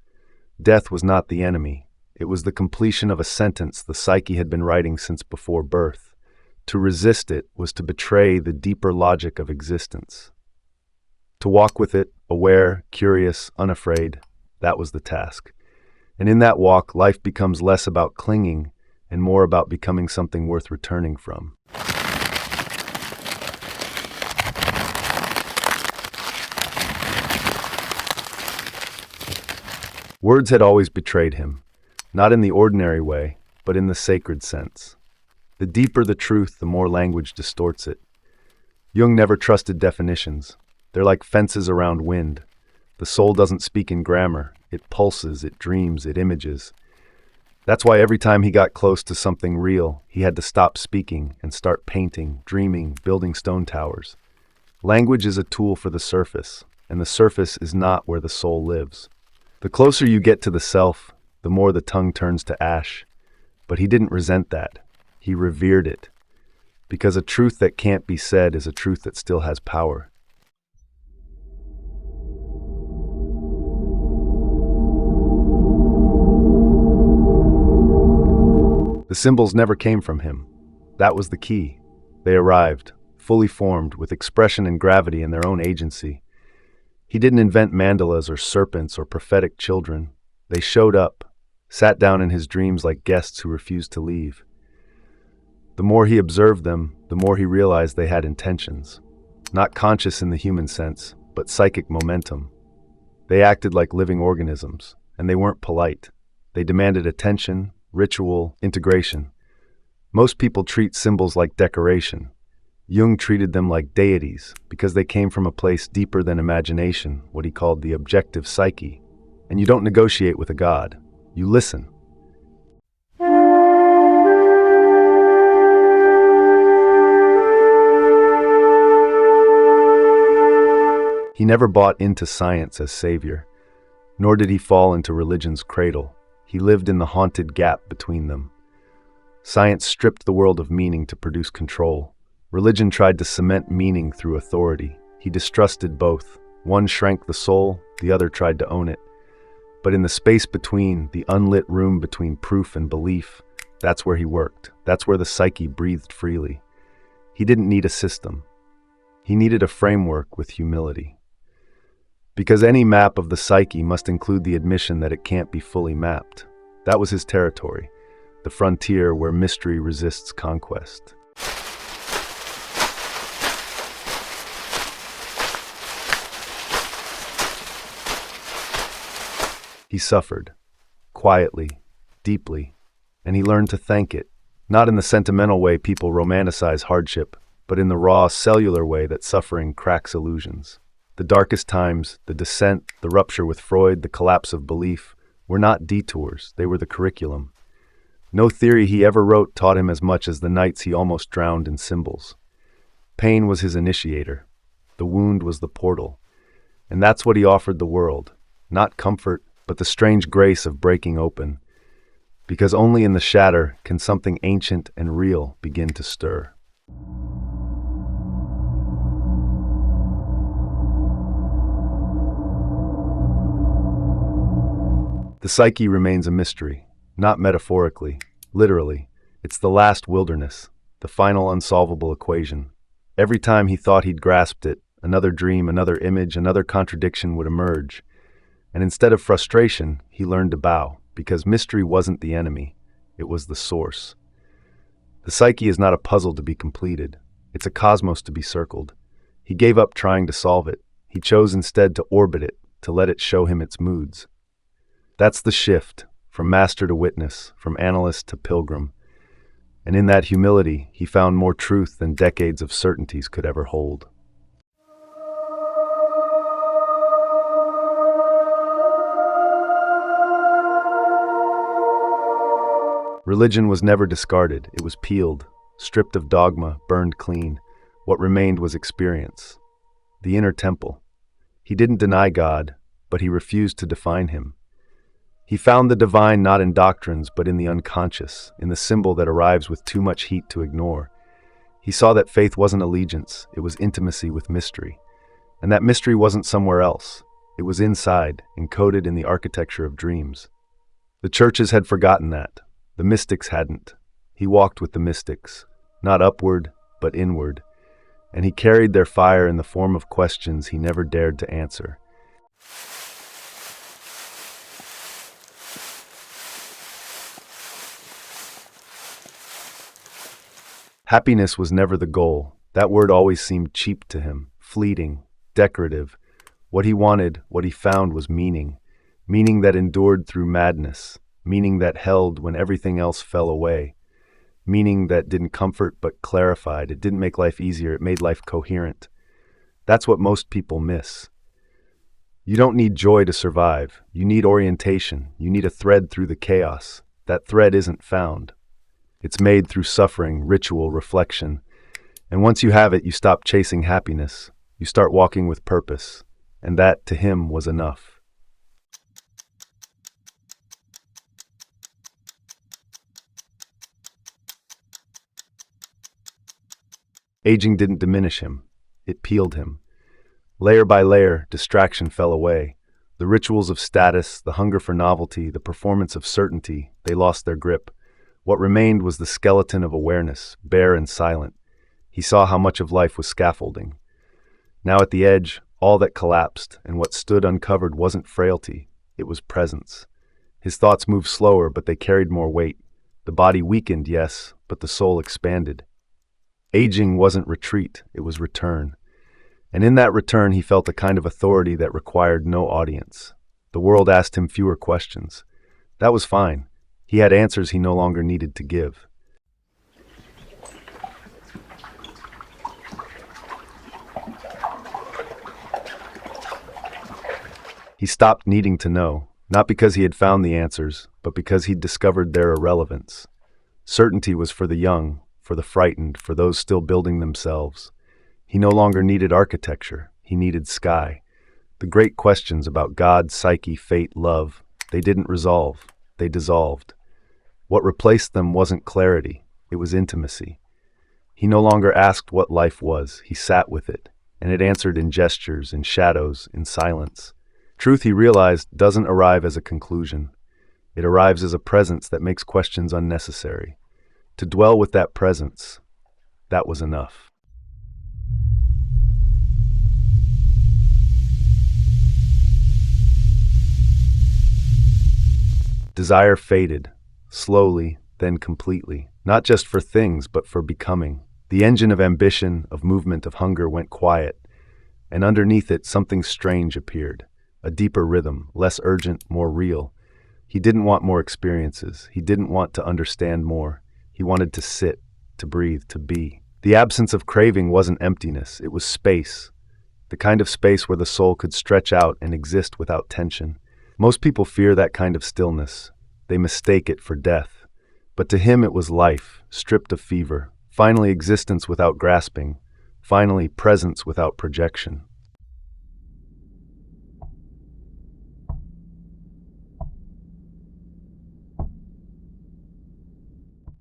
Death was not the enemy. It was the completion of a sentence the Psyche had been writing since before birth. To resist it was to betray the deeper logic of existence. To walk with it, aware, curious, unafraid, that was the task. And in that walk, life becomes less about clinging and more about becoming something worth returning from. Words had always betrayed him, not in the ordinary way, but in the sacred sense. The deeper the truth, the more language distorts it. Jung never trusted definitions. They're like fences around wind. The soul doesn't speak in grammar. It pulses, it dreams, it images. That's why every time he got close to something real, he had to stop speaking and start painting, dreaming, building stone towers. Language is a tool for the surface, and the surface is not where the soul lives. The closer you get to the self, the more the tongue turns to ash. But he didn't resent that. He revered it. Because a truth that can't be said is a truth that still has power. The symbols never came from him. That was the key. They arrived, fully formed, with expression and gravity in their own agency. He didn't invent mandalas or serpents or prophetic children. They showed up, sat down in his dreams like guests who refused to leave. The more he observed them, the more he realized they had intentions. Not conscious in the human sense, but psychic momentum. They acted like living organisms, and they weren't polite. They demanded attention, ritual, integration. Most people treat symbols like decoration. Jung treated them like deities because they came from a place deeper than imagination, what he called the objective psyche. And you don't negotiate with a god. You listen. He never bought into science as savior, nor did he fall into religion's cradle. He lived in the haunted gap between them. Science stripped the world of meaning to produce control. Religion tried to cement meaning through authority. He distrusted both. One shrank the soul, the other tried to own it. But in the space between, the unlit room between proof and belief, that's where he worked. That's where the psyche breathed freely. He didn't need a system. He needed a framework with humility. Because any map of the psyche must include the admission that it can't be fully mapped. That was his territory, the frontier where mystery resists conquest. He suffered, quietly, deeply, and he learned to thank it, not in the sentimental way people romanticize hardship, but in the raw, cellular way that suffering cracks illusions. The darkest times, the descent, the rupture with Freud, the collapse of belief, were not detours, they were the curriculum. No theory he ever wrote taught him as much as the nights he almost drowned in symbols. Pain was his initiator. The wound was the portal. And that's what he offered the world. Not comfort, but the strange grace of breaking open. Because only in the shatter can something ancient and real begin to stir. The psyche remains a mystery, not metaphorically, literally. It's the last wilderness, the final unsolvable equation. Every time he thought he'd grasped it, another dream, another image, another contradiction would emerge. And instead of frustration, he learned to bow, because mystery wasn't the enemy, it was the source. The psyche is not a puzzle to be completed, it's a cosmos to be circled. He gave up trying to solve it. He chose instead to orbit it, to let it show him its moods. That's the shift, from master to witness, from analyst to pilgrim. And in that humility, he found more truth than decades of certainties could ever hold. Religion was never discarded. It was peeled, stripped of dogma, burned clean. What remained was experience. The inner temple. He didn't deny God, but he refused to define him. He found the divine not in doctrines, but in the unconscious, in the symbol that arrives with too much heat to ignore. He saw that faith wasn't allegiance, it was intimacy with mystery. And that mystery wasn't somewhere else. It was inside, encoded in the architecture of dreams. The churches had forgotten that. The mystics hadn't. He walked with the mystics, not upward, but inward. And he carried their fire in the form of questions he never dared to answer. Happiness was never the goal. That word always seemed cheap to him, fleeting, decorative. What he wanted, what he found was meaning. Meaning that endured through madness. Meaning that held when everything else fell away. Meaning that didn't comfort but clarified. It didn't make life easier, it made life coherent. That's what most people miss. You don't need joy to survive. You need orientation. You need a thread through the chaos. That thread isn't found. It's made through suffering, ritual, reflection. And once you have it, you stop chasing happiness. You start walking with purpose. And that, to him, was enough. Aging didn't diminish him. It peeled him. Layer by layer, distraction fell away. The rituals of status, the hunger for novelty, the performance of certainty, they lost their grip. What remained was the skeleton of awareness, bare and silent. He saw how much of life was scaffolding. Now at the edge, all that collapsed, and what stood uncovered wasn't frailty, it was presence. His thoughts moved slower, but they carried more weight. The body weakened, yes, but the soul expanded. Aging wasn't retreat, it was return. And in that return he felt a kind of authority that required no audience. The world asked him fewer questions. That was fine. He had answers he no longer needed to give. He stopped needing to know, not because he had found the answers, but because he'd discovered their irrelevance. Certainty was for the young, for the frightened, for those still building themselves. He no longer needed architecture, he needed sky. The great questions about God, psyche, fate, love, they didn't resolve, they dissolved. What replaced them wasn't clarity, it was intimacy. He no longer asked what life was, he sat with it, and it answered in gestures, in shadows, in silence. Truth, he realized, doesn't arrive as a conclusion. It arrives as a presence that makes questions unnecessary. To dwell with that presence, that was enough. Desire faded, slowly, then completely, not just for things, but for becoming. The engine of ambition, of movement, of hunger went quiet, and underneath it something strange appeared, a deeper rhythm, less urgent, more real. He didn't want more experiences. He didn't want to understand more. He wanted to sit, to breathe, to be. The absence of craving wasn't emptiness, it was space, the kind of space where the soul could stretch out and exist without tension. Most people fear that kind of stillness. They mistake it for death. But to him it was life, stripped of fever, finally existence without grasping, finally presence without projection.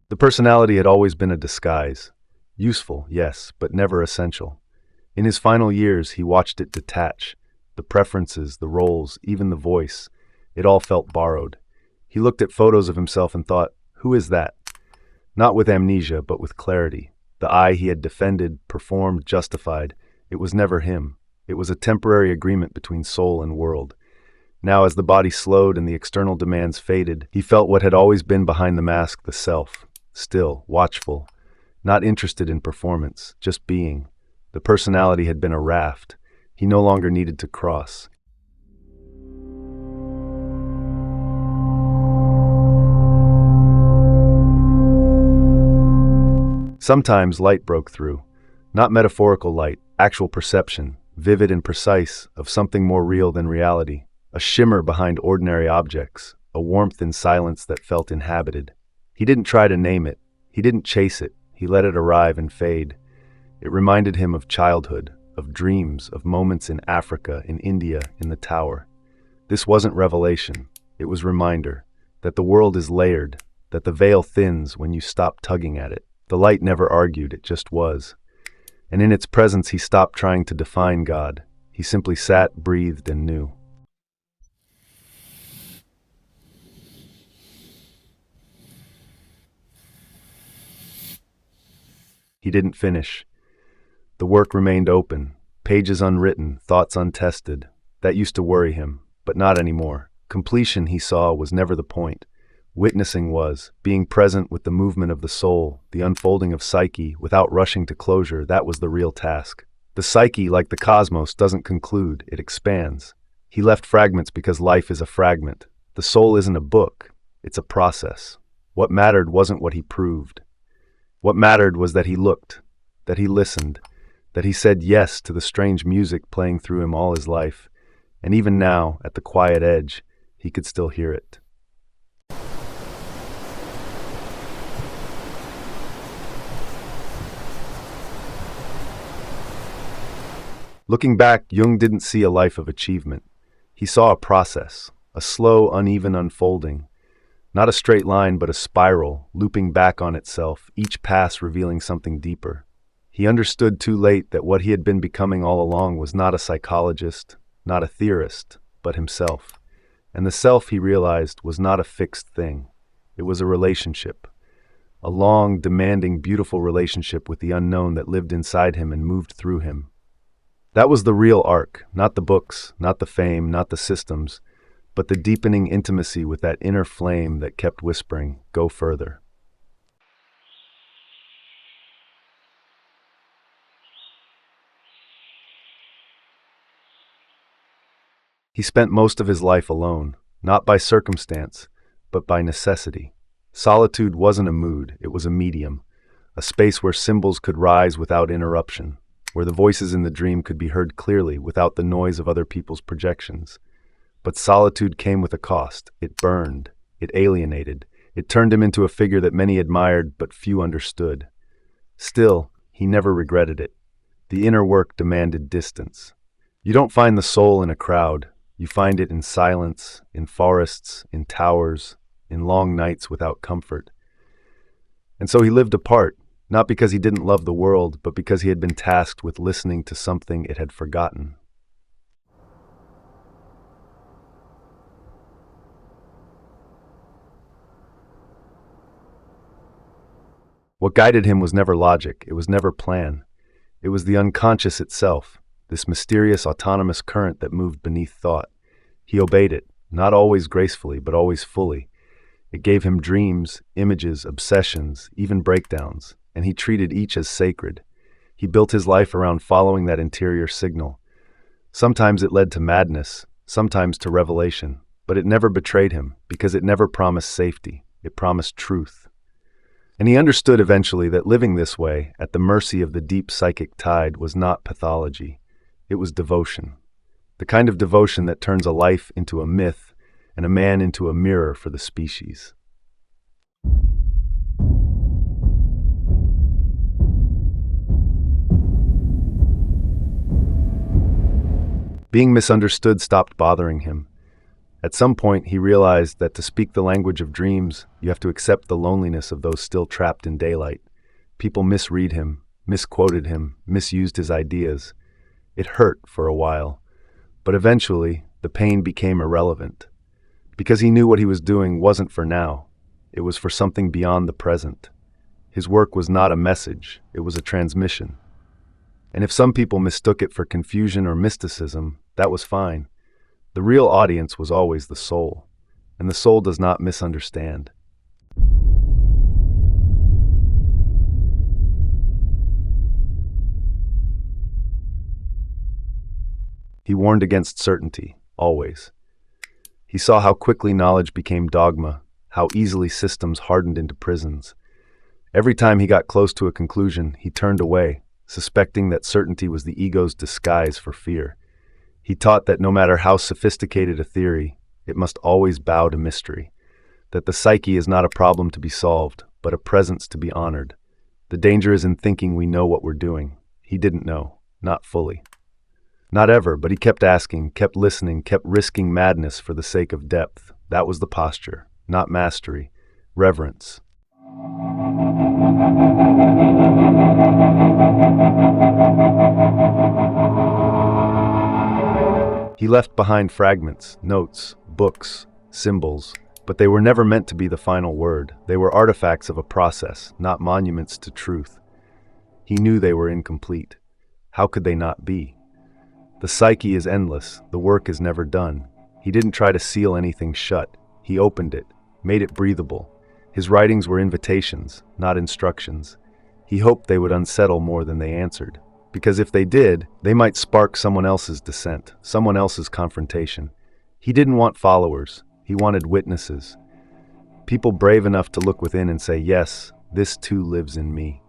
The personality had always been a disguise. Useful, yes, but never essential. In his final years, he watched it detach. The preferences, the roles, even the voice, it all felt borrowed. He looked at photos of himself and thought, who is that? Not with amnesia, but with clarity. The I he had defended, performed, justified, it was never him. It was a temporary agreement between soul and world. Now, as the body slowed and the external demands faded, he felt what had always been behind the mask, the self. Still, watchful, not interested in performance, just being. The personality had been a raft. He no longer needed to cross. Sometimes light broke through. Not metaphorical light, actual perception, vivid and precise, of something more real than reality. A shimmer behind ordinary objects, a warmth in silence that felt inhabited. He didn't try to name it. He didn't chase it. He let it arrive and fade. It reminded him of childhood, of dreams, of moments in Africa, in India, in the tower. This wasn't revelation. It was reminder that the world is layered, that the veil thins when you stop tugging at it. The light never argued, it just was. And in its presence he stopped trying to define God. He simply sat, breathed, and knew. He didn't finish. The work remained open, pages unwritten, thoughts untested. That used to worry him, but not anymore. Completion, he saw, was never the point. Witnessing was, being present with the movement of the soul, the unfolding of psyche, without rushing to closure. That was the real task. The psyche, like the cosmos, doesn't conclude, it expands. He left fragments because life is a fragment. The soul isn't a book, it's a process. What mattered wasn't what he proved. What mattered was that he looked, that he listened, that he said yes to the strange music playing through him all his life, and even now, at the quiet edge, he could still hear it. Looking back, Jung didn't see a life of achievement. He saw a process, a slow, uneven unfolding. Not a straight line, but a spiral, looping back on itself, each pass revealing something deeper. He understood too late that what he had been becoming all along was not a psychologist, not a theorist, but himself. And the self, he realized, was not a fixed thing. It was a relationship. A long, demanding, beautiful relationship with the unknown that lived inside him and moved through him. That was the real arc, not the books, not the fame, not the systems, but the deepening intimacy with that inner flame that kept whispering, "Go further." He spent most of his life alone, not by circumstance, but by necessity. Solitude wasn't a mood, it was a medium, a space where symbols could rise without interruption, where the voices in the dream could be heard clearly without the noise of other people's projections. But solitude came with a cost. It burned. It alienated. It turned him into a figure that many admired but few understood. Still, he never regretted it. The inner work demanded distance. You don't find the soul in a crowd. You find it in silence, in forests, in towers, in long nights without comfort. And so he lived apart, not because he didn't love the world, but because he had been tasked with listening to something it had forgotten. What guided him was never logic, it was never plan. It was the unconscious itself, this mysterious autonomous current that moved beneath thought. He obeyed it, not always gracefully, but always fully. It gave him dreams, images, obsessions, even breakdowns, and he treated each as sacred. He built his life around following that interior signal. Sometimes it led to madness, sometimes to revelation, but it never betrayed him, because it never promised safety, it promised truth. And he understood eventually that living this way, at the mercy of the deep psychic tide, was not pathology. It was devotion. The kind of devotion that turns a life into a myth and a man into a mirror for the species. Being misunderstood stopped bothering him. At some point, he realized that to speak the language of dreams, you have to accept the loneliness of those still trapped in daylight. People misread him, misquoted him, misused his ideas. It hurt for a while, but eventually, the pain became irrelevant. Because he knew what he was doing wasn't for now. It was for something beyond the present. His work was not a message, it was a transmission. And if some people mistook it for confusion or mysticism, that was fine. The real audience was always the soul, and the soul does not misunderstand. He warned against certainty, always. He saw how quickly knowledge became dogma, how easily systems hardened into prisons. Every time he got close to a conclusion, he turned away, suspecting that certainty was the ego's disguise for fear. He taught that no matter how sophisticated a theory, it must always bow to mystery, that the psyche is not a problem to be solved, but a presence to be honored. The danger is in thinking we know what we're doing. He didn't know, not fully. Not ever, but he kept asking, kept listening, kept risking madness for the sake of depth. That was the posture, not mastery, reverence. He left behind fragments, notes, books, symbols, but they were never meant to be the final word. They were artifacts of a process, not monuments to truth. He knew they were incomplete. How could they not be? The psyche is endless. The work is never done. He didn't try to seal anything shut. He opened it, made it breathable. His writings were invitations, not instructions. He hoped they would unsettle more than they answered, because if they did, they might spark someone else's dissent, someone else's confrontation. He didn't want followers. He wanted witnesses. People brave enough to look within and say, yes, this too lives in me.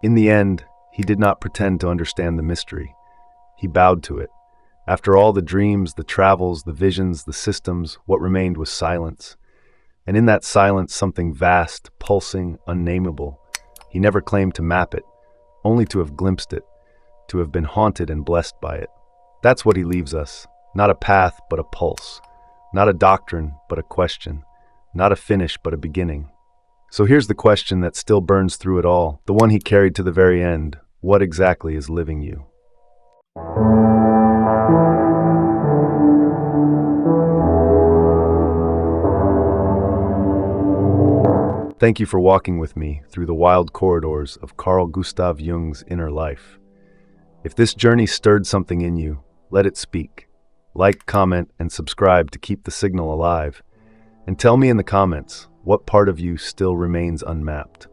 In the end, he did not pretend to understand the mystery. He bowed to it. After all the dreams, the travels, the visions, the systems, what remained was silence. And in that silence, something vast, pulsing, unnameable. He never claimed to map it, only to have glimpsed it, to have been haunted and blessed by it. That's what he leaves us. Not a path, but a pulse. Not a doctrine, but a question. Not a finish, but a beginning. So here's the question that still burns through it all, the one he carried to the very end. What exactly is living you? Thank you for walking with me through the wild corridors of Carl Gustav Jung's inner life. If this journey stirred something in you, let it speak. Like, comment, and subscribe to keep the signal alive. And tell me in the comments, what part of you still remains unmapped?